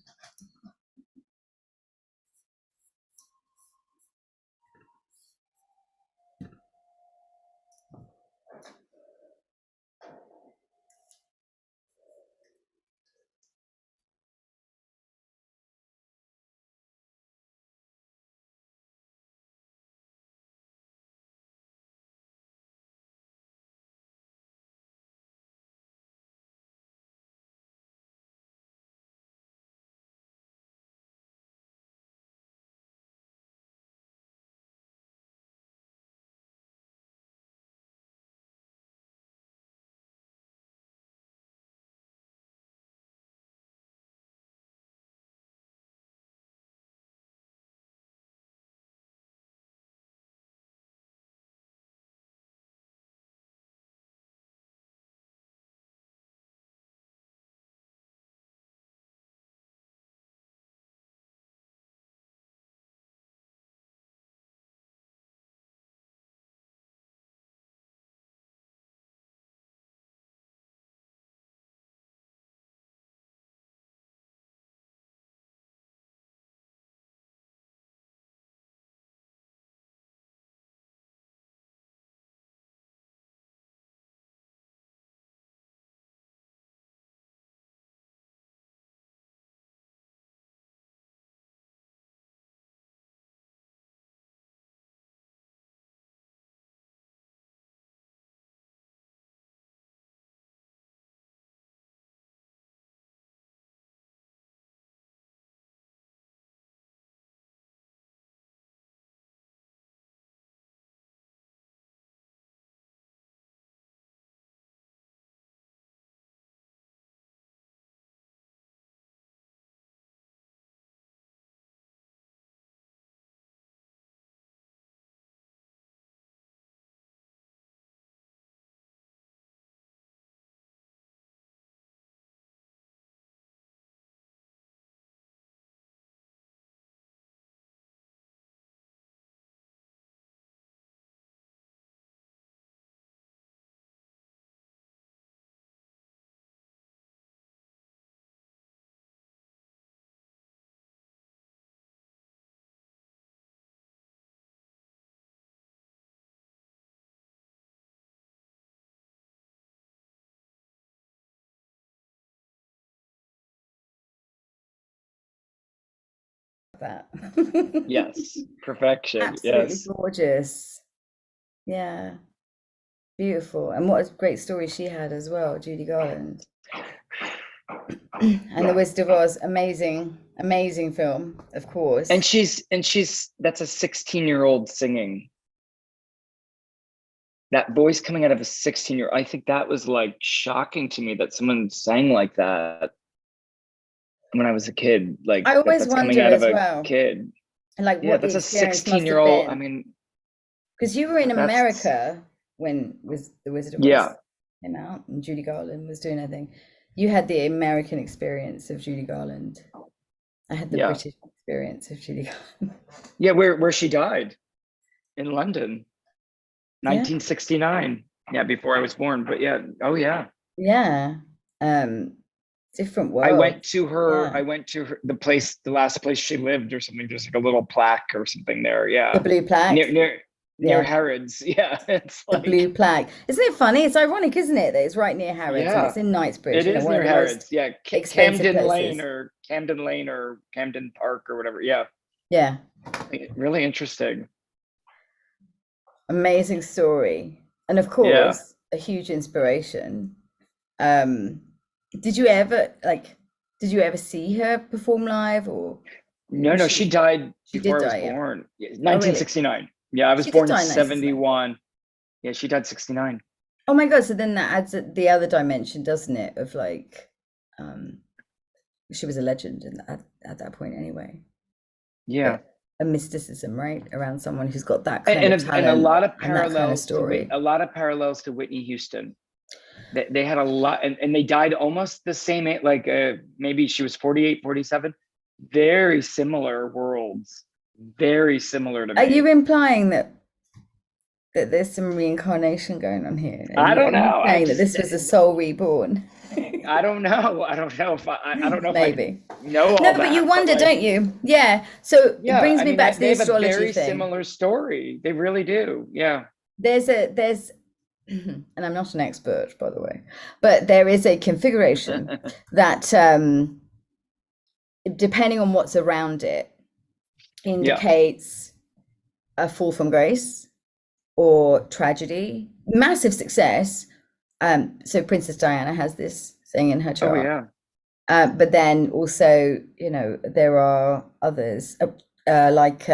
A: that.
B: Yes, perfection.
A: Absolutely
B: Yes.
A: gorgeous. Yeah, beautiful. And what a great story she had as well, Judy Garland. And The Wizard of Oz, amazing, amazing film, of course.
B: And she's that's a 16-year-old singing. That voice coming out of a 16-year, I think that was like shocking to me that someone sang like that when I was a kid. Like
A: I always
B: that's coming
A: wonder
B: out of
A: as
B: a
A: well,
B: kid.
A: like
B: Yeah,
A: what the
B: that's a
A: experience must have
B: 16-year-old. I
A: been.
B: mean,
A: Because you were in
B: that's
A: America when was The Wizard of
B: yeah,
A: Oz came out and Judy Garland was doing her thing. You had the American experience of Judy Garland. I had the
B: yeah.
A: British experience of Judy Garland.
B: Yeah, where she died in London,
A: Yeah,
B: 1969. Yeah, before I was born. But yeah, oh yeah.
A: yeah. Um, Different
B: I
A: world.
B: went to her,
A: Yeah.
B: the last place she lived or something. There's like a little plaque or something there.
A: The
B: Yeah.
A: blue
B: Near
A: plaque.
B: near near
A: Yeah.
B: Harrods. Yeah. It's
A: The
B: like,
A: blue plaque. Isn't it funny? It's ironic, isn't it, that it's right near Harrods and it's
B: yeah,
A: in Knightsbridge,
B: it
A: you know,
B: is
A: one of
B: near
A: the most
B: Harrods. Yeah.
A: expensive places.
B: Camden Lane or Camden Park or whatever. Yeah.
A: Yeah.
B: Really interesting.
A: Amazing story. And of
B: Yeah.
A: course, a huge inspiration. Um, did you ever see her perform live or
B: No, she died
A: she did
B: before I was
A: die, yeah.
B: born.
A: Oh really?
B: 1969. Yeah, I was
A: She did
B: born in
A: die in 1969.
B: 71. Yeah, she died 69.
A: Oh my God, so then that adds the other dimension, doesn't it? Of like um she was a legend at that point anyway.
B: Yeah.
A: A mysticism, right? Around someone who's got that kind of
B: And
A: talent and that kind of story.
B: a lot of parallels to Whitney Houston. They had a lot, and they died almost the same age, like maybe she was 48, 47. Very similar worlds, very similar to
A: Are you
B: me.
A: implying that there's some reincarnation going on here?
B: I
A: Are
B: don't
A: you
B: know.
A: saying that this was a soul reborn?
B: I don't know. I don't know if I don't know if I
A: Maybe.
B: know
A: No,
B: all
A: but you
B: that,
A: wonder,
B: like,
A: don't you? Yeah. So it
B: yeah,
A: brings
B: I
A: me
B: mean,
A: back to the
B: they have a
A: astrology
B: very
A: thing.
B: similar story. They really do. Yeah.
A: There's and I'm not an expert, by the way, but there is a configuration that, depending on what's around it,
B: Yeah.
A: indicates a fall from grace or tragedy, massive success. So Princess Diana has this thing in her
B: Oh
A: chart.
B: yeah.
A: But then also, you know, there are others like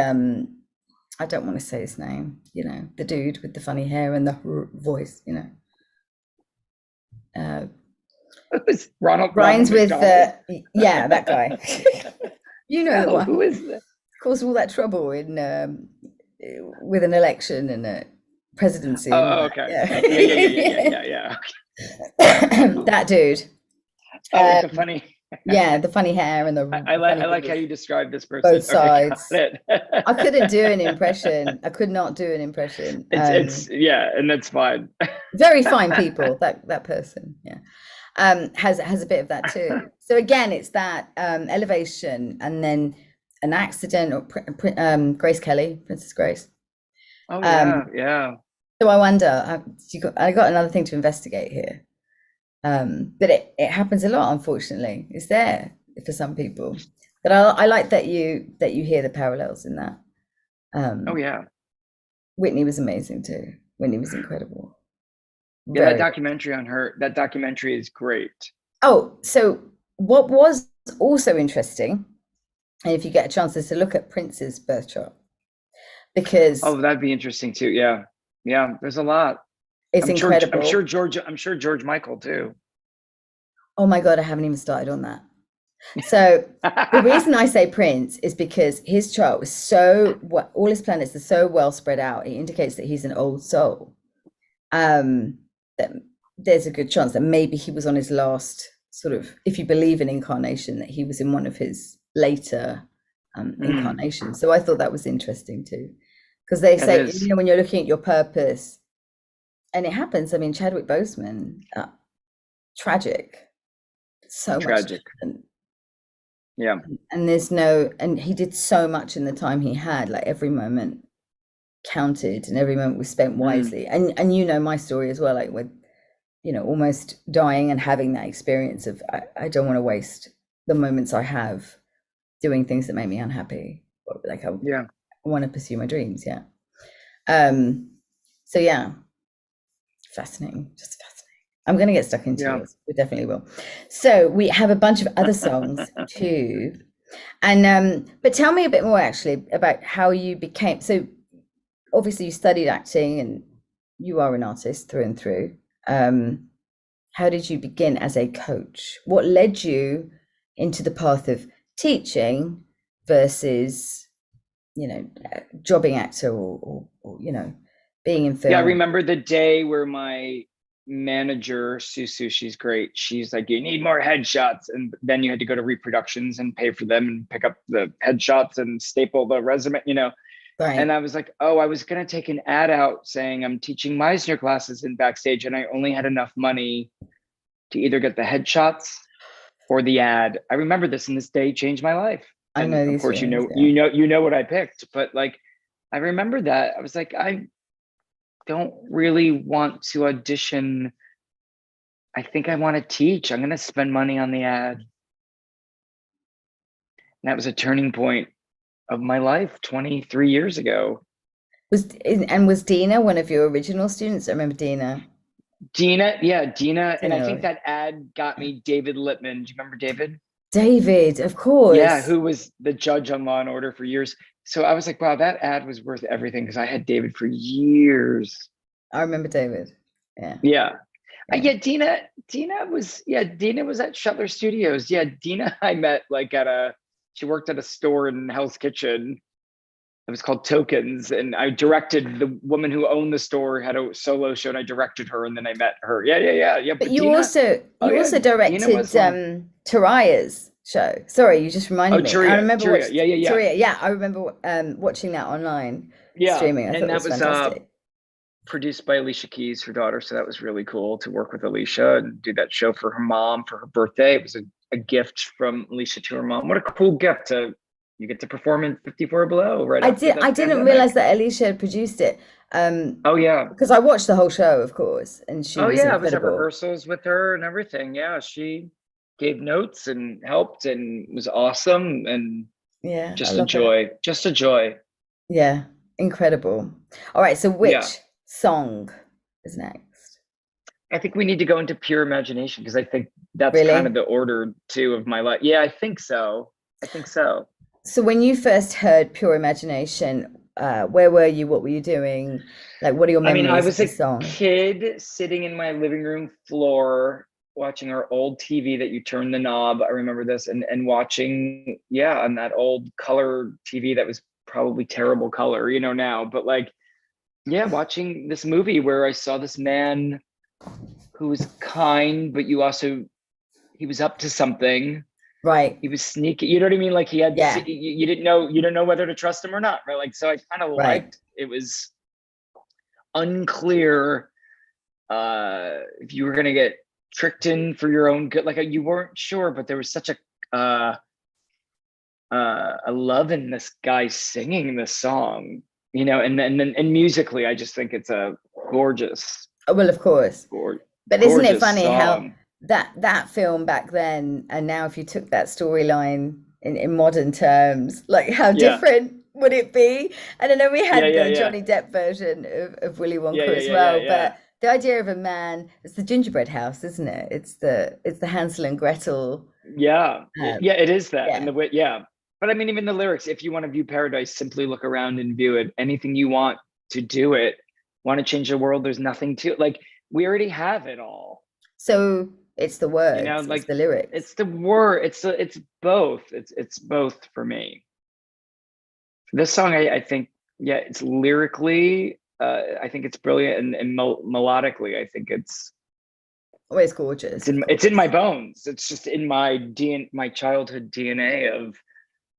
A: I don't want to say his name, you know, the dude with the funny hair and the voice, you know.
B: Ronald
A: Rhymes with
B: McDonald.
A: yeah, that guy. You know the
B: No,
A: one.
B: who is that?
A: Caused all that trouble in with an election and a presidency and all
B: Oh,
A: that.
B: okay.
A: Yeah.
B: Yeah.
A: That dude.
B: Oh, with the funny.
A: Yeah, the funny hair and the
B: I
A: funny
B: like how
A: voice.
B: you describe this person.
A: Both sides.
B: Okay, got it.
A: I couldn't do an impression. I could not do an impression.
B: It's yeah, and that's fine.
A: Very fine people. That person, yeah, has a bit of that too. So again, it's that elevation, and then an accident, or Grace Kelly, Princess Grace.
B: Oh yeah, yeah.
A: So I wonder. I got another thing to investigate here. But it happens a lot, unfortunately. It's there for some people. But I like that you hear the parallels in that.
B: Oh yeah.
A: Whitney was amazing too. Whitney was incredible.
B: Yeah, that
A: Very.
B: documentary on her, that documentary is great.
A: Oh, so what was also interesting, and if you get a chance, is to look at Prince's birth chart, because
B: Oh, that'd be interesting too. Yeah. Yeah, there's a lot.
A: it's incredible.
B: I'm sure George Michael too.
A: Oh my God, I haven't even started on that. So the reason I say Prince is because his chart was so, all his planets are so well spread out. It indicates that he's an old soul. That there's a good chance that maybe he was on his last sort of, if you believe in incarnation, that he was in one of his later incarnations. So I thought that was interesting too, because they say, you know, when you're looking at your purpose, and it happens. I mean, Chadwick Boseman, tragic, so
B: tragic.
A: Much.
B: Yeah.
A: And and he did so much in the time he had, like every moment counted and every moment was spent wisely. And you know my story as well, like with, you know, almost dying and having that experience of, I don't want to waste the moments I have doing things that make me unhappy. Like I
B: Yeah.
A: want to pursue my dreams. Yeah. So yeah, fascinating, just fascinating. I'm going to get stuck into yours. We definitely will. So we have a bunch of other songs too. And but tell me a bit more actually about how you became, so obviously you studied acting and you are an artist through and through. How did you begin as a coach? What led you into the path of teaching versus, you know, jobbing actor or you know, being in film?
B: Yeah, I remember the day where my manager, Susu, she's great. She's like, you need more headshots. And then you had to go to reproductions and pay for them and pick up the headshots and staple the resume, you know.
A: Right.
B: And I was like, oh, I was going to take an ad out saying I'm teaching Meisner classes in backstage. And I only had enough money to either get the headshots or the ad. I remember this, and this day changed my life.
A: I know
B: and
A: these
B: of course,
A: feelings,
B: you know what I picked, but like, I remember that I was like, I don't really want to audition. I think I want to teach. I'm going to spend money on the ad. And that was a turning point of my life 23 years ago.
A: Was Dina one of your original students? I remember Dina.
B: Dina, and I think that ad got me David Lippman. Do you remember David?
A: David, of course.
B: Yeah, who was the judge on Law and Order for years. So I was like, wow, that ad was worth everything, because I had David for years.
A: I remember David. Yeah.
B: Yeah. Dina was at Shuttler Studios. Yeah, Dina I met like she worked at a store in Hell's Kitchen. It was called Tokens, and I directed the woman who owned the store, had a solo show, and I directed her, and then I met her. Yeah.
A: But you Dina, also directed Taraya's show. Sorry, you just reminded me.
B: Turia,
A: I remember
B: Turia,
A: yeah, I remember watching that online streaming. I thought it was fantastic.
B: Produced by Alicia Keys, her daughter. So that was really cool to work with Alicia and do that show for her mom for her birthday. It was a gift from Alicia to her mom. What a cool gift you get to perform in 54 Below, right?
A: I didn't realize that Alicia had produced it.
B: Oh yeah,
A: because I watched the whole show, of course, and she was incredible.
B: I was at rehearsals with her and everything. Yeah, she gave notes and helped and was awesome, and just a joy.
A: Yeah, incredible. All right, so which song is next?
B: I think we need to go into Pure Imagination, because I think that's kind of the order too of my life. Yeah, I think so.
A: So when you first heard Pure Imagination, where were you? What were you doing? Like, what are your memories
B: I was
A: of the song?
B: A kid sitting in my living room floor watching our old TV that you turn the knob. I remember this, and watching, on that old color TV that was probably terrible color, now, but like, watching this movie where I saw this man who was kind, but he was up to something.
A: Right.
B: He was sneaky. You know what I mean? Like he had, you didn't know whether to trust him or not. Right. Like, so I kind of liked, it was unclear if you were going to get tricked in for your own good. Like you weren't sure, but there was such a love in this guy singing this song, and musically, I just think it's a gorgeous.
A: Well, of course. But isn't it funny
B: song.
A: How that film back then, and now if you took that storyline in modern terms, like how different would it be? And I know we had the Johnny Depp version of Willy Wonka as well, but the idea of a man, it's the gingerbread house, isn't it? It's the Hansel and Gretel.
B: It is that. And the way, but I mean, even the lyrics, if you want to view paradise, simply look around and view it. Anything you want to do it, want to change the world, there's nothing to it. Like, we already have it all.
A: So it's the words, it's the lyrics.
B: It's the word. It's both. It's both for me. This song, I think, it's lyrically, I think it's brilliant, and melodically, I think it's
A: always gorgeous.
B: It's in my bones. It's just in my my childhood DNA of,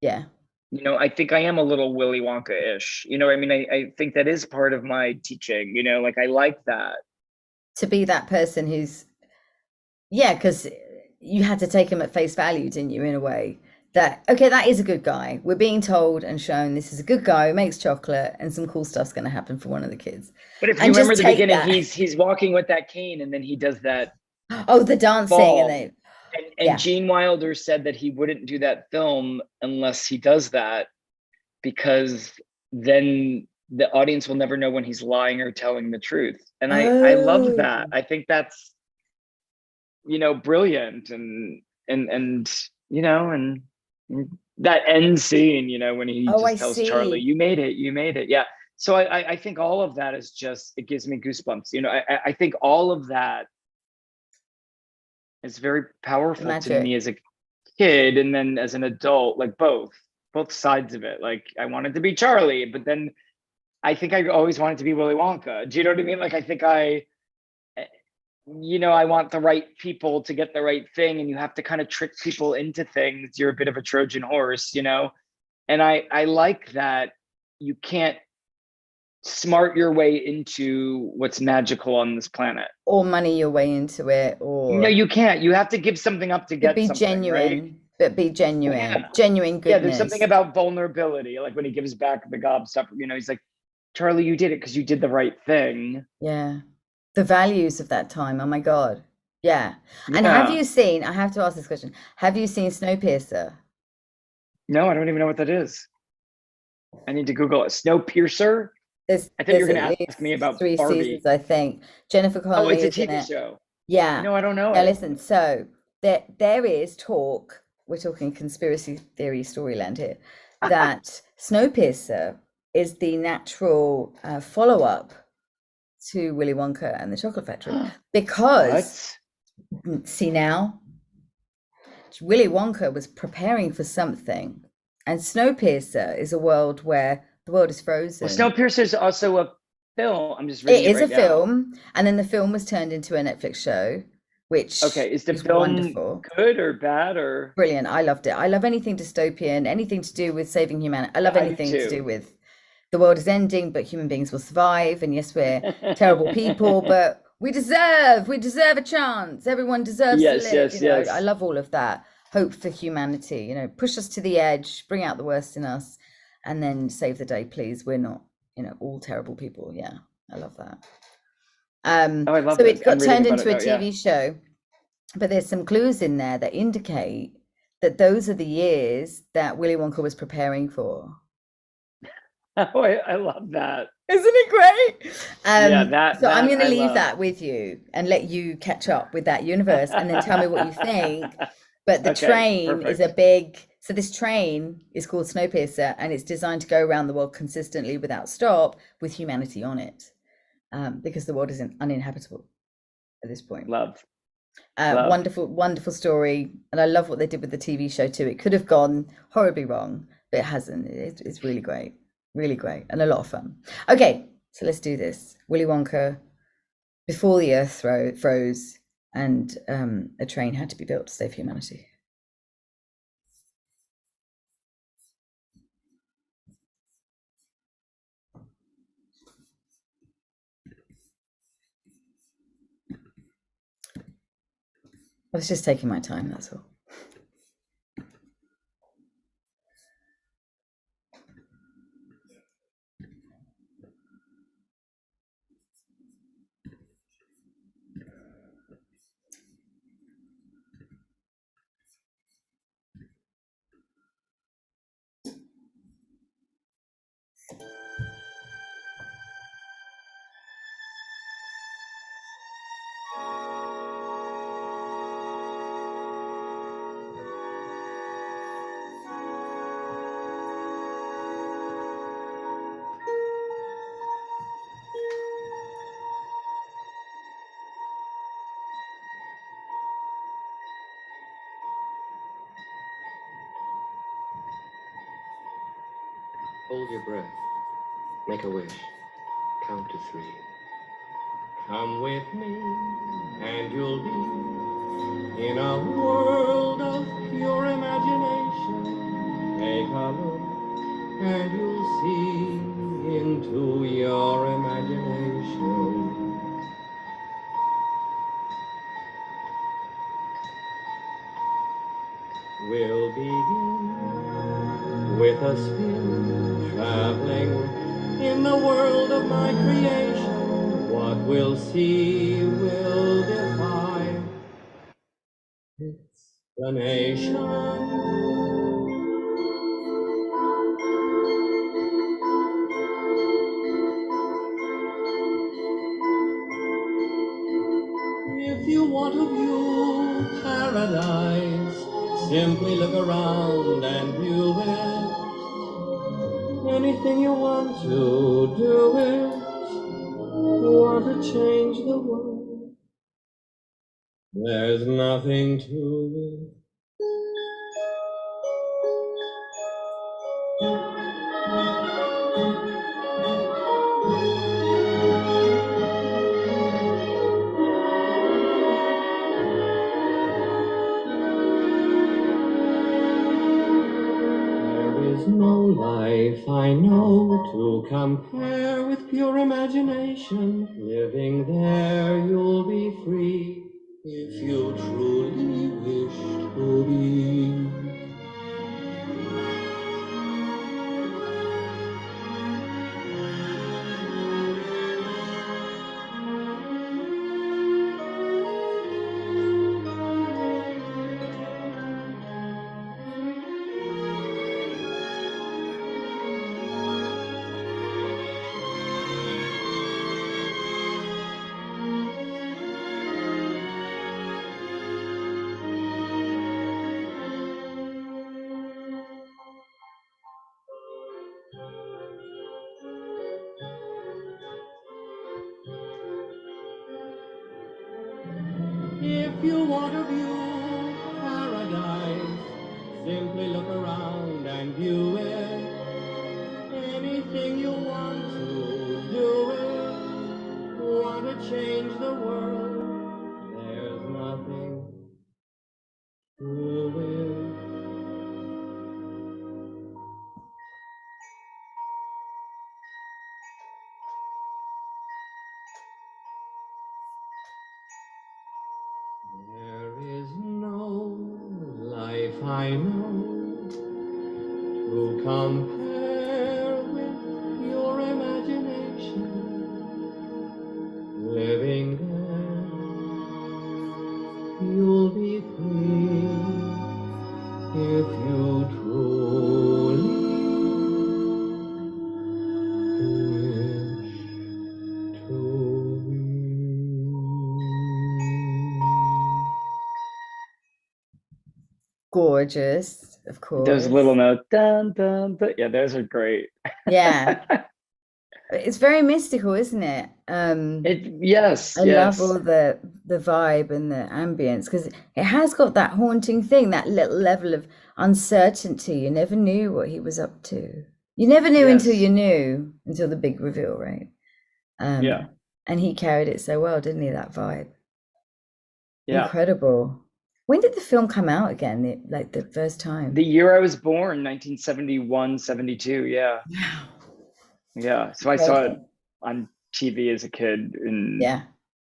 B: I think I am a little Willy Wonka-ish. I mean, I think that is part of my teaching. Like I like that.
A: To be that person who's, because you had to take him at face value, didn't you, in a way? That, okay, that is a good guy. We're being told and shown this is a good guy who makes chocolate, and some cool stuff's going to happen for one of the kids.
B: But if you remember the beginning, he's walking with that cane, and then he does that.
A: Oh, the dancing.
B: Ball.
A: And they.
B: And Gene Wilder said that he wouldn't do that film unless he does that, because then the audience will never know when he's lying or telling the truth. And I love that. I think that's, brilliant. And that end scene, when he just tells Charlie, you made it. Yeah. So I think all of that is just, it gives me goosebumps. I think all of that is very powerful to me as a kid, and then as an adult, like both sides of it. Like, I wanted to be Charlie, but then I think I always wanted to be Willy Wonka. Do you know what I mean? Like, I think I want the right people to get the right thing, and you have to kind of trick people into things. You're a bit of a Trojan horse, and I like that you can't smart your way into what's magical on this planet,
A: or money your way into it, or
B: no, you can't. You have to give something up to get
A: be
B: something,
A: genuine,
B: right?
A: but be genuine. Genuine goodness.
B: Yeah, there's something about vulnerability, like when he gives back the gobstopper, he's like, Charlie, you did it because you did the right thing.
A: Yeah, the values of that time. Oh my God. Yeah. And have you seen, I have to ask this question, have you seen Snowpiercer?
B: No, I don't even know what that is. I need to Google it. Snowpiercer? I thought you were going to ask me about
A: 3
B: Barbie.
A: seasons, I think. Jennifer Connelly.
B: Oh, it's a TV show.
A: Yeah.
B: No, I don't know.
A: Now listen, so there is talk, we're talking conspiracy theory storyland here, that Snowpiercer is the natural follow-up to Willy Wonka and the Chocolate Factory, because see, now Willy Wonka was preparing for something, and Snowpiercer is a world where the world is frozen.
B: Well, Snowpiercer is also a film. I'm just reading it right now. It is a
A: film, and then the film was turned into a Netflix show, which
B: is the film wonderful. Good or bad or
A: brilliant? I loved it. I love anything dystopian, anything to do with saving humanity. I love anything to do with the world is ending, but human beings will survive. And yes, we're terrible people, but we deserve a chance. Everyone deserves to live.
B: Yes.
A: I love all of that. Hope for humanity, push us to the edge, bring out the worst in us, and then save the day, please. We're not, all terrible people. Yeah, I love that.
B: I love
A: so it got turned into a TV show, but there's some clues in there that indicate that those are the years that Willy Wonka was preparing for.
B: Oh, I love that.
A: Isn't it great?
B: So
A: I'm going to leave that with you and let you catch up with that universe, and then tell me what you think. But the train is a big, so this train is called Snowpiercer, and it's designed to go around the world consistently without stop with humanity on it, because the world is uninhabitable at this point.
B: Love.
A: Wonderful story. And I love what they did with the TV show too. It could have gone horribly wrong, but it hasn't. It's really great. Really great and a lot of fun. Okay, so let's do this. Willy Wonka, before the earth froze, and a train had to be built to save humanity. I was just taking my time, that's all.
C: Hold your breath. Make a wish. Count to 3. Come with me, and you'll be in a world of pure imagination. Take a look, and you'll see into your imagination. We'll begin with a spin, traveling in the world of my creation. What we'll see will defy its explanation. If you want to view paradise, simply look around and view it. Anything you want to do it. Want to change the world. There's nothing to it. There is no life I know to compare with pure imagination. Living there, you'll be free if you truly wish to be. If you want to view paradise, simply look around and view it. Anything you want to do it. Want to change the world. There's nothing to it. There is no life I know to compare with your imagination. Living there, you'll be free if you truly wish to be.
A: Gorgeous, of course.
B: Those little notes, dun, dun, dun. Yeah, those are great.
A: Yeah. It's very mystical, isn't it?
B: Yes,
A: I
B: yes.
A: love all the vibe and the ambience because it has got that haunting thing, that little level of uncertainty. You never knew what he was up to. You never knew until
B: Yes.
A: you knew, until the big reveal, right?
B: Yeah.
A: And he carried it so well, didn't he? That vibe.
B: Yeah.
A: Incredible. When did the film come out again? Like the first time?
B: The year I was born, 1971, 72. Yeah.
A: Wow.
B: Yeah. So I saw it on TV as a kid in,
A: Yeah.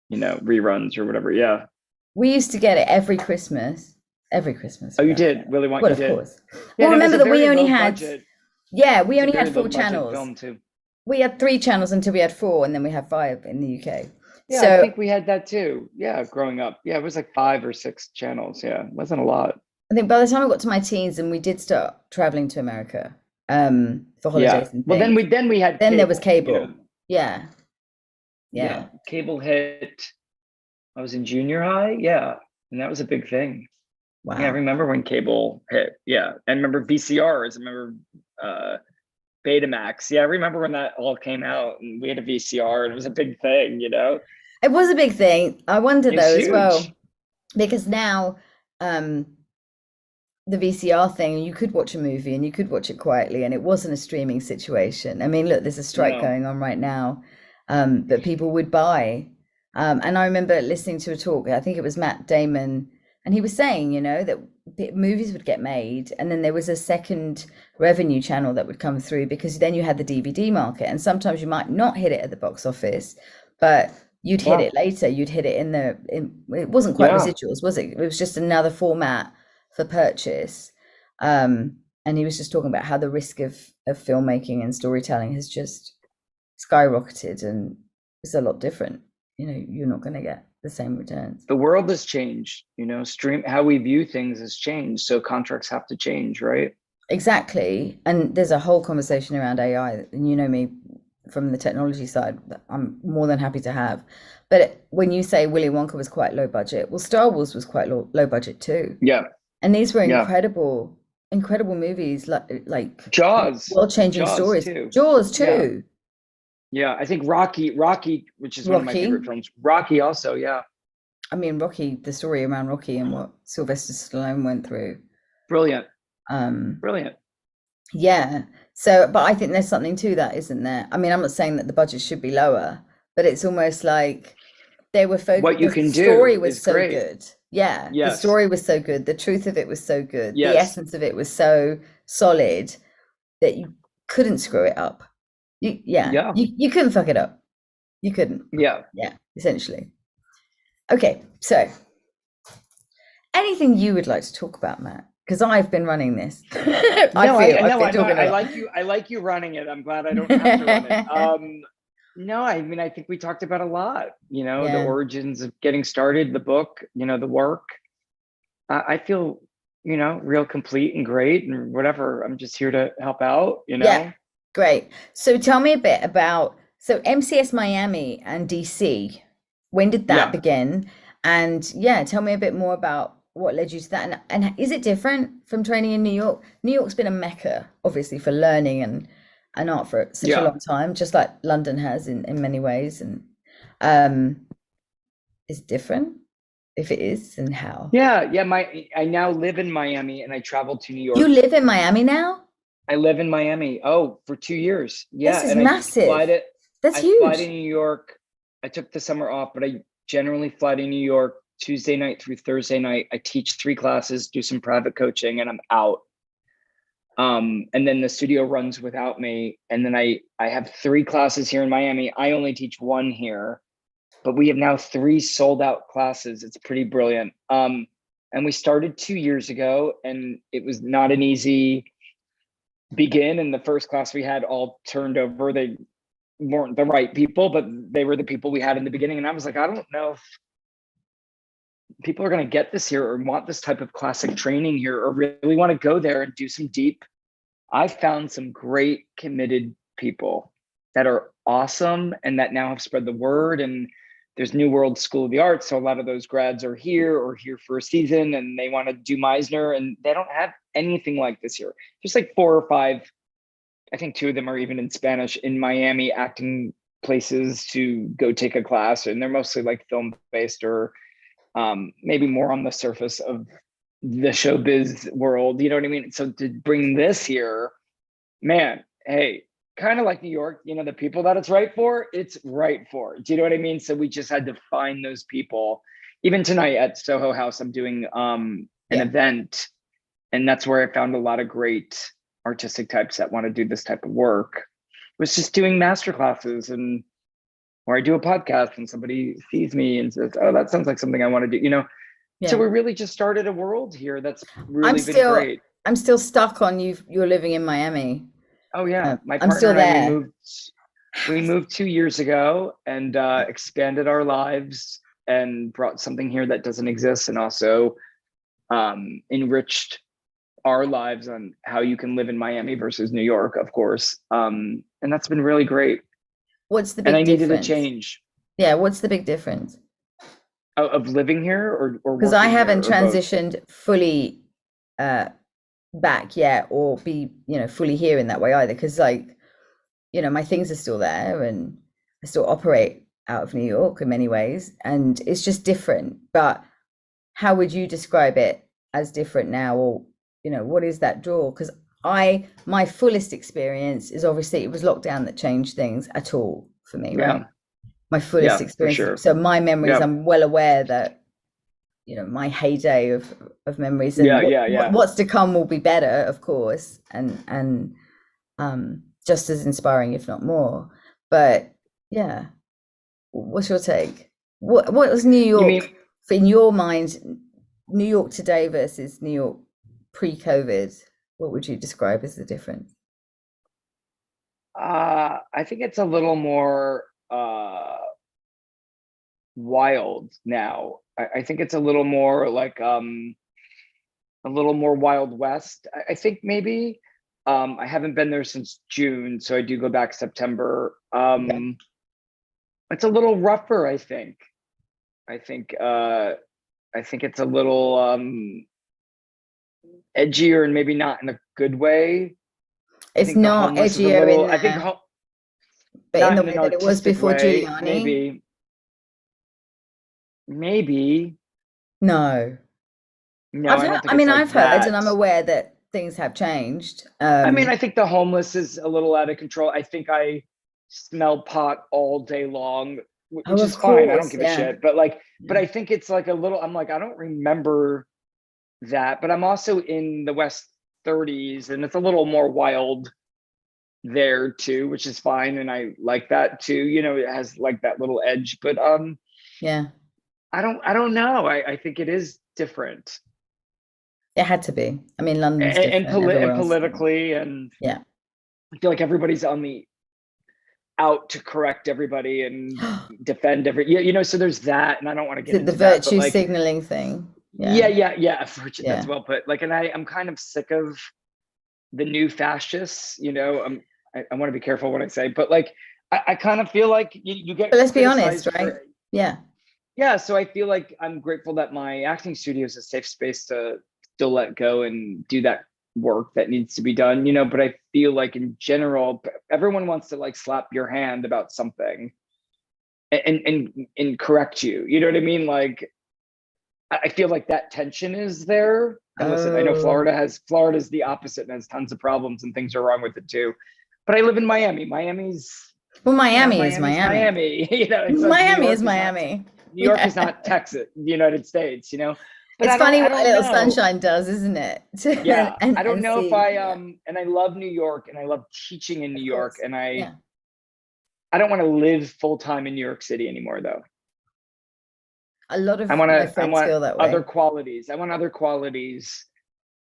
B: you know, reruns or whatever. Yeah.
A: We used to get it every Christmas. Every Christmas.
B: Oh, you
A: without
B: did?
A: fail.
B: Willy Wonka,
A: Well,
B: you
A: of
B: did?
A: course.
B: Yeah,
A: Well,
B: and it was
A: remember
B: a
A: that we
B: very
A: only
B: low
A: had,
B: budget.
A: yeah, we
B: It's a
A: only
B: very
A: had 4
B: low budget
A: channels.
B: film too.
A: We had 3 channels until we had 4, and then we had 5 in the UK.
B: Yeah,
A: So
B: I think we had that too. Yeah, growing up. Yeah, it was like 5 or 6 channels. Yeah, it wasn't a lot.
A: I think by the time I got to my teens, and we did start traveling to America for holidays
B: Yeah.
A: and
B: Well,
A: things.
B: then we had
A: Then there was
B: cable.
A: cable.
B: You know?
A: Yeah.
B: Yeah. Cable hit. I was in junior high. Yeah. And that was a big thing.
A: Wow.
B: Yeah, I remember when cable hit. Yeah. And remember VCRs. I remember Betamax. Yeah, I remember when that all came out and we had a VCR and it was a big thing, you know?
A: It was a big thing. I wonder
B: It's
A: though
B: huge.
A: as well, because now the VCR thing, you could watch a movie and you could watch it quietly, and it wasn't a streaming situation. I mean, look, there's a strike going on right now that people would buy. And I remember listening to a talk, I think it was Matt Damon, and he was saying, you know, that movies would get made and then there was a second revenue channel that would come through, because then you had the DVD market, and sometimes you might not hit it at the box office, but you'd hit it later. You'd hit it it wasn't quite residuals, was it? It was just another format for purchase. And he was just talking about how the risk of filmmaking and storytelling has just skyrocketed, and it's a lot different. You know, you're not going to get the same returns.
B: The world has changed, how we view things has changed. So contracts have to change, right?
A: Exactly. And there's a whole conversation around AI, and you know me from the technology side, that I'm more than happy to have. But when you say Willy Wonka was quite low budget, well, Star Wars was quite low budget too.
B: Yeah.
A: And these were incredible movies, like
B: Jaws.
A: world-changing stories.
B: Too.
A: Jaws too.
B: Yeah, I think Rocky, which is one of my favorite films. Rocky also, yeah.
A: I mean, Rocky, the story around Rocky and what Sylvester Stallone went through.
B: Brilliant.
A: Brilliant. Yeah. So, but I think there's something to that, isn't there? I mean, I'm not saying that the budget should be lower, but it's almost like they were focused.
B: What you can do.
A: The story was so
B: great.
A: good. Yeah.
B: Yes.
A: The story was so good. The truth of it was so good.
B: Yes.
A: The essence of it was so solid that you couldn't screw it up. You couldn't fuck it up. You couldn't.
B: Yeah,
A: essentially. Okay, so anything you would like to talk about, Matt? Because I've been running this.
B: I like you running it. I'm glad I don't have to run it. No, I mean, I think we talked about a lot. The origins of getting started, the book, the work. I feel, real complete and great and whatever. I'm just here to help out.
A: Yeah. Great. So tell me a bit about MCS Miami and DC. When did that begin? And tell me a bit more about what led you to that. And is it different from training in New York? New York's been a mecca, obviously, for learning and art for such a long time, just like London has in many ways. And is it different? If it is, and how?
B: Yeah. I now live in Miami and I travel to New York.
A: You live in Miami now?
B: I live in Miami. For 2 years. Yeah.
A: This is massive. That's huge.
B: I fly to New York. I took the summer off, but I generally fly to New York Tuesday night through Thursday night. I teach 3 classes, do some private coaching, and I'm out. And then the studio runs without me. And then I have 3 classes here in Miami. I only teach 1 here, but we have now 3 sold out classes. It's pretty brilliant. And we started 2 years ago, and it was not an easy begin. And the first class we had all turned over. They weren't the right people, but they were the people we had in the beginning. And I was like, I don't know if people are going to get this here or want this type of classic training here or really want to go there and do some deep. I found some great committed people that are awesome and that now have spread the word. And there's New World School of the Arts. So a lot of those grads are here for a season and they want to do Meisner, and they don't have anything like this here. Just like 4 or 5, I think 2 of them are even in Spanish, in Miami acting places to go take a class. And they're mostly like film based or maybe more on the surface of the showbiz world. You know what I mean? So to bring this here, man, hey, kind of like New York, the people that it's right for. Do you know what I mean? So we just had to find those people. Even tonight at Soho House, I'm doing an event, and that's where I found a lot of great artistic types that want to do this type of work. It was just doing master classes, and or I do a podcast and somebody sees me and says, oh, that sounds like something I want to do, So we really just started a world here that's really been great.
A: I'm still stuck on you're living in Miami.
B: Oh yeah, my
A: I'm still there.
B: We moved 2 years ago and expanded our lives and brought something here that doesn't exist, and also enriched our lives on how you can live in Miami versus New York, of course. And that's been really great.
A: What's the big difference?
B: And I needed a change.
A: Yeah, what's the big difference?
B: Of living here or
A: because I haven't transitioned fully back yet, or be fully here in that way either, because my things are still there and I still operate out of New York in many ways, and it's just different. But how would you describe it as different now, or what is that draw? Because my fullest experience is obviously it was lockdown that changed things at all for me, right? My fullest experience. Sure. So my memories, I'm well aware that my heyday of memories, and what's to come will be better, of course, and just as inspiring, if not more. But yeah, what's your take? What was New York in your mind? New York today versus New York pre-COVID. What would you describe as the difference?
B: I think it's a little more wild now. I think it's a little more like a little more Wild West. I think maybe. I haven't been there since June, so I do go back September. It's a little rougher, I think. I think it's a little edgier, and maybe not in a good way.
A: It's not edgier in
B: I think
A: but in the way that it was before
B: way,
A: Giuliani.
B: Maybe.
A: No, I've heard, and I'm aware that things have changed.
B: I mean, I think the homeless is a little out of control. I think I smell pot all day long, which is fine. I don't give a shit. But like, but I think it's like a little, I'm like, I don't remember that, but I'm also in the West 30s, and it's a little more wild there too, which is fine. And I like that too. You know, it has like that little edge, but
A: yeah,
B: I don't know. I think it is different.
A: It had to be. I mean, London's
B: and politically, and
A: yeah,
B: I feel like everybody's on the out to correct everybody and defend you know. So there's that, and I don't want to get into
A: the virtue signaling thing.
B: Yeah. That's well put. Like, and I'm kind of sick of the new fascists. You know, I want to be careful what I say, but like, I kind of feel like you get.
A: But let's be honest, right?
B: Yeah. So I feel like I'm grateful that my acting studio is a safe space to still let go and do that work that needs to be done, you know. But I feel like in general, everyone wants to like slap your hand about something and correct you. You know what I mean? Like, I feel like that tension is there. And listen, I know Florida's the opposite and has tons of problems and things are wrong with it too. But I live in Miami. Miami is Miami. You know,
A: Miami is Miami.
B: New York is not Texas, the United States, you know. But
A: it's funny what a little sunshine does, isn't it?
B: Yeah. I don't know if and I love New York, and I love teaching in New York, and I don't want to live full time in New York City anymore, though.
A: A lot of my friends feel that way.
B: Other qualities. I want other qualities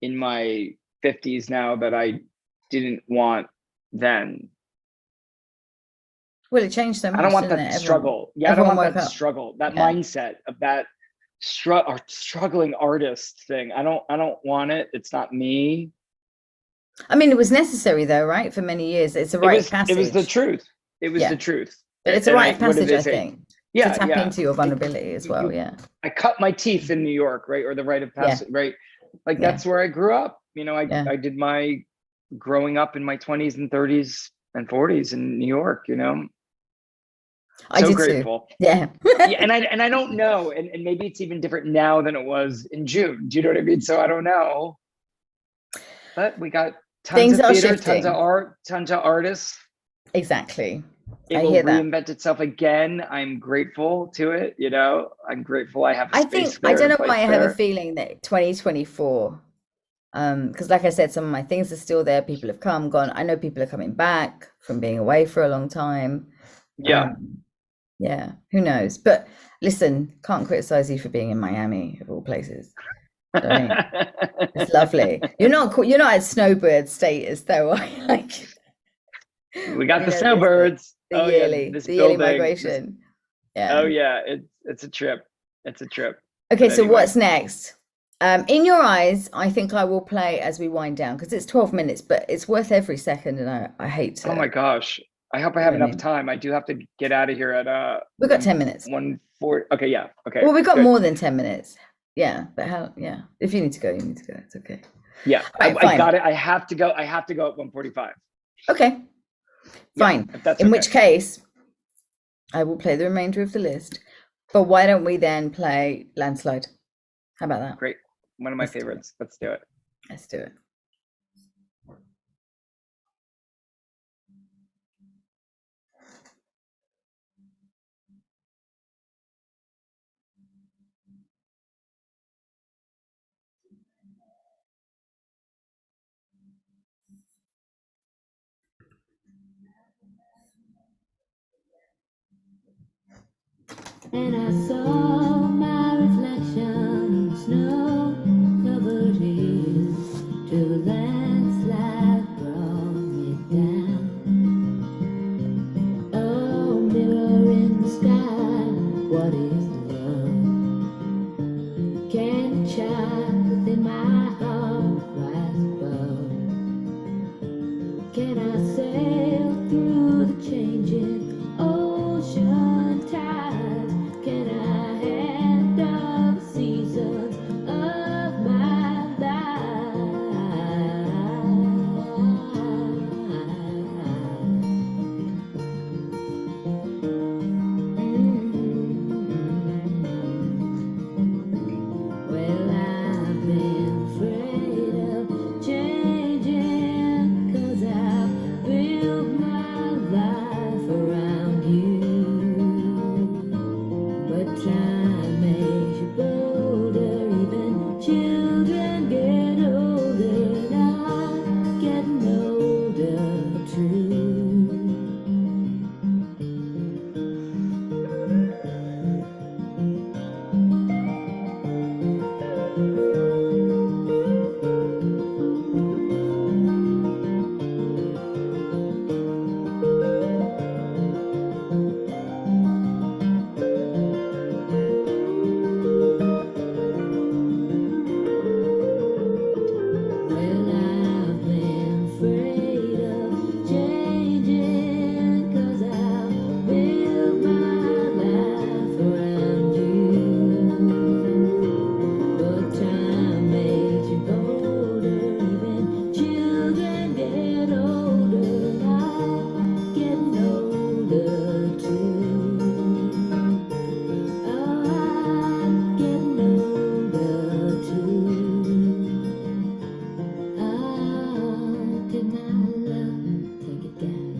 B: in my 50s now that I didn't want then.
A: Well, it changed so much.
B: I don't want that struggle. I don't want that struggle, that mindset of that struggling artist thing. I don't want it. It's not me.
A: I mean, it was necessary though, right? For many years. It's a rite of passage.
B: It was the truth. It was the truth.
A: But it's a rite of passage, I think. To tap into your vulnerability as well. Yeah.
B: I cut my teeth in New York, right? Or the rite of passage, right? Like that's where I grew up. You know, I did my growing up in my 20s and 30s and 40s in New York, you know.
A: I did
B: grateful.
A: Too. Yeah.
B: And I don't know. And maybe it's even different now than it was in June. Do you know what I mean? So I don't know. But we got tons of theater, tons of art, tons of artists.
A: Exactly.
B: It will reinvent itself again. I'm grateful to it. You know, I'm grateful I have space there.
A: I don't know why I have a feeling that 2024, because like I said, some of my things are still there. People have come, gone. I know people are coming back from being away for a long time. Yeah, who knows? But listen, can't criticize you for being in Miami of all places. It's lovely. You're not at snowbird status though, are you? Like,
B: we got the snowbirds.
A: The yearly migration.
B: Oh yeah, it's a trip. It's a trip.
A: Okay, so what's next? In your eyes, I think I will play as we wind down because it's 12 minutes, but it's worth every second, and I hate to.
B: Oh my gosh. I hope I have enough time. I do have to get out of here at
A: we've got 10 minutes.
B: 1:40. Okay, yeah. Okay.
A: Well, we've got more than 10 minutes. Yeah, but if you need to go, you need to go. It's okay.
B: Yeah. Right, I got it. I have to go. I have to go at 1:45.
A: Okay. Fine. In which case, I will play the remainder of the list. But why don't we then play Landslide? How about that?
B: Great. One of my favorites. Let's do it.
A: Let's do it.
D: And I saw my reflection in snow-covered hills till the landslide brought me down. Oh, mirror in the sky, what is Can I sail through the changing ocean tides? Can I handle the seasons of my Well, I've been afraid of changing, 'cause I've built my life around you. But time makes you bolder, even children get older, and I'm getting older too. Well, I've been afraid of changing, 'cause I've built my life around you. But time makes you bolder, even children get older, and I'm getting older too. Oh, I'm getting older too. Did my love take it down?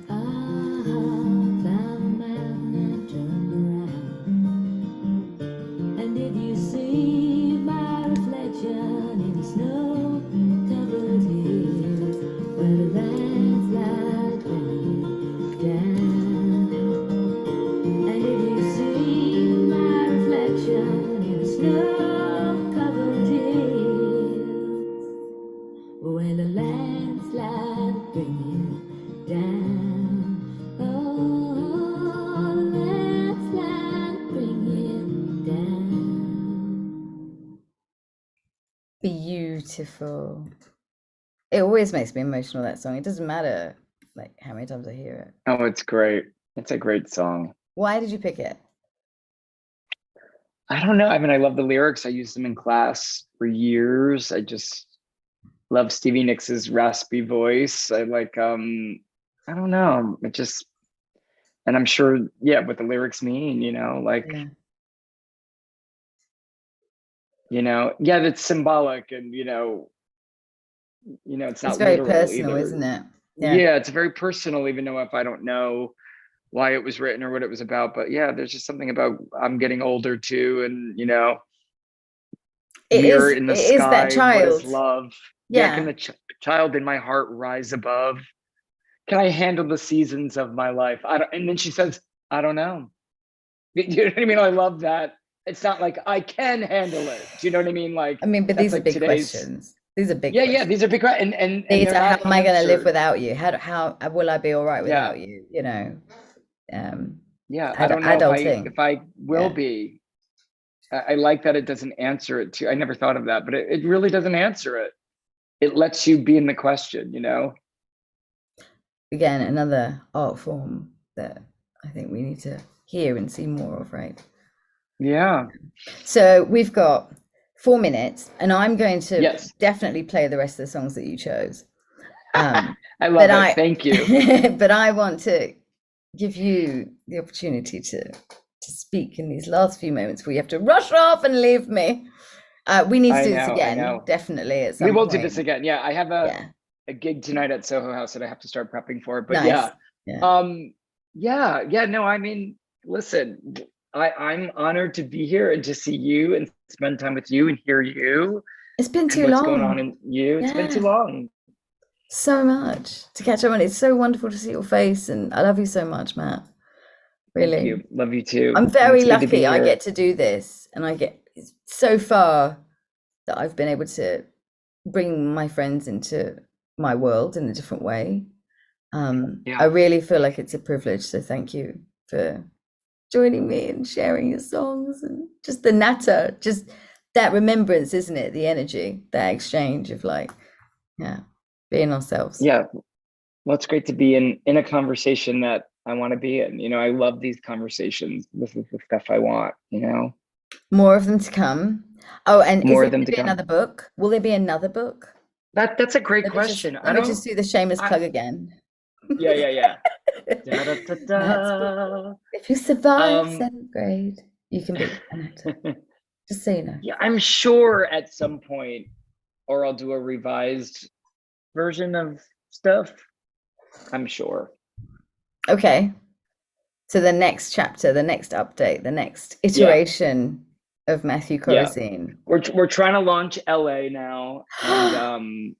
D: Climb a mountain and turn around. And if you see my reflection in snow-covered hills, where the landslide bring down. And if you see my reflection in snow-covered hills, when the landslide bring you down, oh, the landslide bring you down.
A: Beautiful. It always makes me emotional, that song. It doesn't matter like how many times I hear it.
B: Oh, it's great. It's a great song.
A: Why did you pick it?
B: I don't know. I mean, I love the lyrics. I used them in class for years. I just love Stevie Nicks' raspy voice. I like, I don't know. It just, and I'm sure, yeah, what the lyrics mean, like,
A: Yeah.
B: Yeah, that's symbolic, and it's not
A: It's very
B: literal
A: personal,
B: either.
A: isn't it?
B: Yeah, it's very personal, even though if I don't know why it was written or what it was about. But yeah, there's just something about I'm getting older too, and
A: It
B: we're
A: is.
B: in the
A: It is that
B: sky. What is
A: child.
B: love?
A: Yeah.
B: Can the child in my heart rise above? Can I handle the seasons of my life? I don't. And then she says, I don't know. You know what I mean? I love that. It's not like I can handle it. Do you know what I mean? Like,
A: I mean, but
B: that's
A: these are
B: like
A: big
B: today's.
A: questions. These are big
B: Yeah,
A: questions.
B: these are big questions, and
A: These
B: they're
A: are, how
B: not
A: am I going to live
B: answered.
A: without you? How will I be all right without you?
B: Yeah, I don't know
A: adulting.
B: if I will
A: Yeah.
B: be. I like that it doesn't answer it too. I never thought of that, but it really doesn't answer it. It lets you be in the question,
A: Again, another art form that I think we need to hear and see more of, right?
B: Yeah.
A: So we've got 4 minutes, and I'm going to
B: Yes.
A: definitely play the rest of the songs that you chose.
B: I love it. Thank you.
A: But I want to give you the opportunity to speak in these last few moments before you have to rush off and leave me. We need to do this again, definitely, at some point.
B: We will do this again. Yeah, I have a gig tonight at Soho House that I have to start prepping for. But
A: nice.
B: No, I mean, listen, I'm honored to be here and to see you and spend time with you and hear you.
A: It's been too
B: what's
A: long.
B: Going on in you? It's been too long.
A: So much to catch up on. It's so wonderful to see your face, and I love you so much, Matt. Really.
B: Thank you. Love you too.
A: I'm very lucky I get to do this, and I get so far that I've been able to bring my friends into my world in a different way. I really feel like it's a privilege, so thank you for joining me and sharing your songs and just the natter, just that remembrance, isn't it? The energy, that exchange of like, being ourselves.
B: Yeah. Well, it's great to be in a conversation that I want to be in. You know, I love these conversations. This is the stuff I want, you know.
A: More of them to come. Oh, and is
B: More
A: there
B: of them
A: going
B: to
A: to be
B: come.
A: another book? Will there be another book?
B: That's a great question.
A: Let me just do the shameless
B: I-
A: plug again.
B: Yeah. Da, da, da,
A: Matt's
B: da.
A: book. If you survive
B: Um,
A: 7th grade, you can be an actor. Just so you know.
B: Yeah, I'm sure at some point, or I'll do a revised version of stuff. I'm sure.
A: Okay. So the next chapter, the next update, the next iteration of Matthew
B: Yeah.
A: Corazine.
B: We're trying to launch LA now, and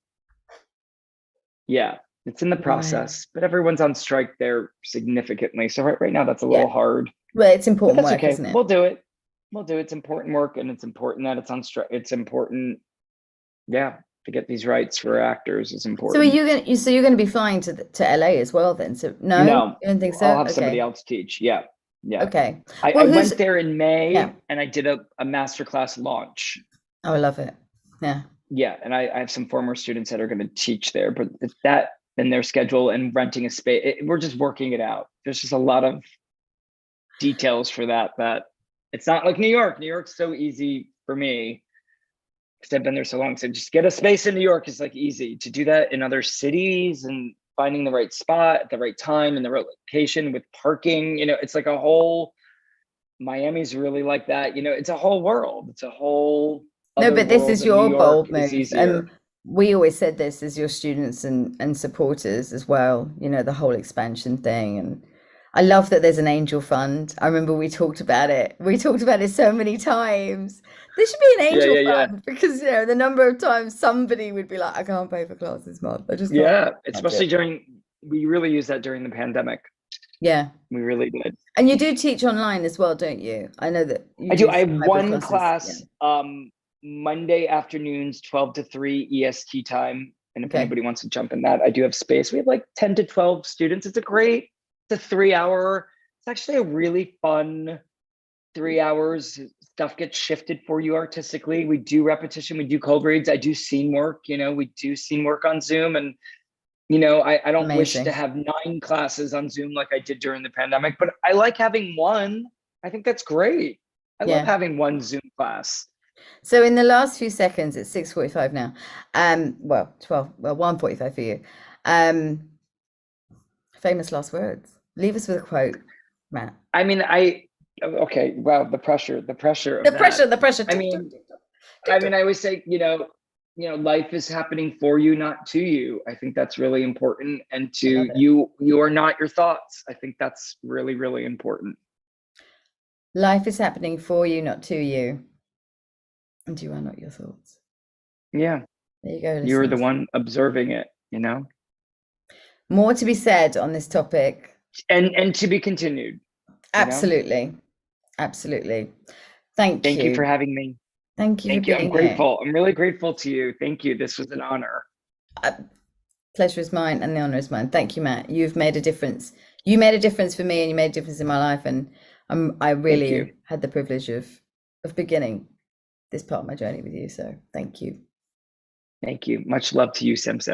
B: yeah, it's in the process, but everyone's on strike there significantly. So right now that's a little hard.
A: Well, it's
B: But
A: important
B: that's
A: work,
B: okay.
A: isn't it?
B: We'll do it. It's important work, and it's important that it's on strike. It's important, to get these rights for actors is
A: So
B: important.
A: are you going? So you're going to be flying to LA as well then? So no, you don't think so?
B: I'll have somebody else teach. Yeah.
A: Okay.
B: I went there in May and I did a masterclass launch.
A: Oh, I love it. Yeah.
B: Yeah, and I have some former students that are going to teach there, but that and their schedule and renting a space, we're just working it out. There's just a lot of details for that it's not like New York. New York's so easy for me because I've been there so long. So just get a space in New York is like easy. To do that in other cities and finding the right spot at the right time and the right location with parking, it's like a whole, Miami's really like that. It's a whole world. It's a whole
A: No, but this is your bold move.
B: Easier.
A: We always said this as your students and supporters as well, the whole expansion thing. And I love that there's an angel fund. I remember we talked about it. We talked about it so many times. There should be an angel fund because, the number of times somebody would be like, I can't pay for class this month. I just can't.
B: Especially we really used that during the pandemic.
A: Yeah.
B: We really did.
A: And you do teach online as well, don't you? I know that
B: I do. I have one class, Monday afternoons, 12 to 3 EST time. And if anybody wants to jump in that, I do have space. We have like 10 to 12 students. It's a 3-hour, it's actually a really fun 3 hours. Stuff gets shifted for you artistically. We do repetition, we do cold reads. I do scene work, we do scene work on Zoom. And, I don't wish to have 9 classes on Zoom like I did during the pandemic, but I like having one. I think that's great. I love having one Zoom class.
A: So in the last few seconds, it's 6:45 now. 1:45 for you. Famous last words. Leave us with a quote, Matt.
B: I mean, okay. Wow, the pressure.
A: The pressure.
B: I always say, life is happening for you, not to you. I think that's really important. And you are not your thoughts. I think that's really, really important.
A: Life is happening for you, not to you. And you are not your thoughts.
B: Yeah.
A: There you go. Listeners.
B: You're the one observing it,
A: More to be said on this topic.
B: And to be continued.
A: Absolutely. Absolutely. Thank you.
B: Thank you for having me.
A: Thank you.
B: Thank you. I'm grateful. I'm really grateful to you. Thank you. This was an honor.
A: Pleasure is mine and the honor is mine. Thank you, Matt. You've made a difference. You made a difference for me and you made a difference in my life. And I really had the privilege of beginning this part of my journey with you. So thank you.
B: Thank you. Much love to you, Samsera.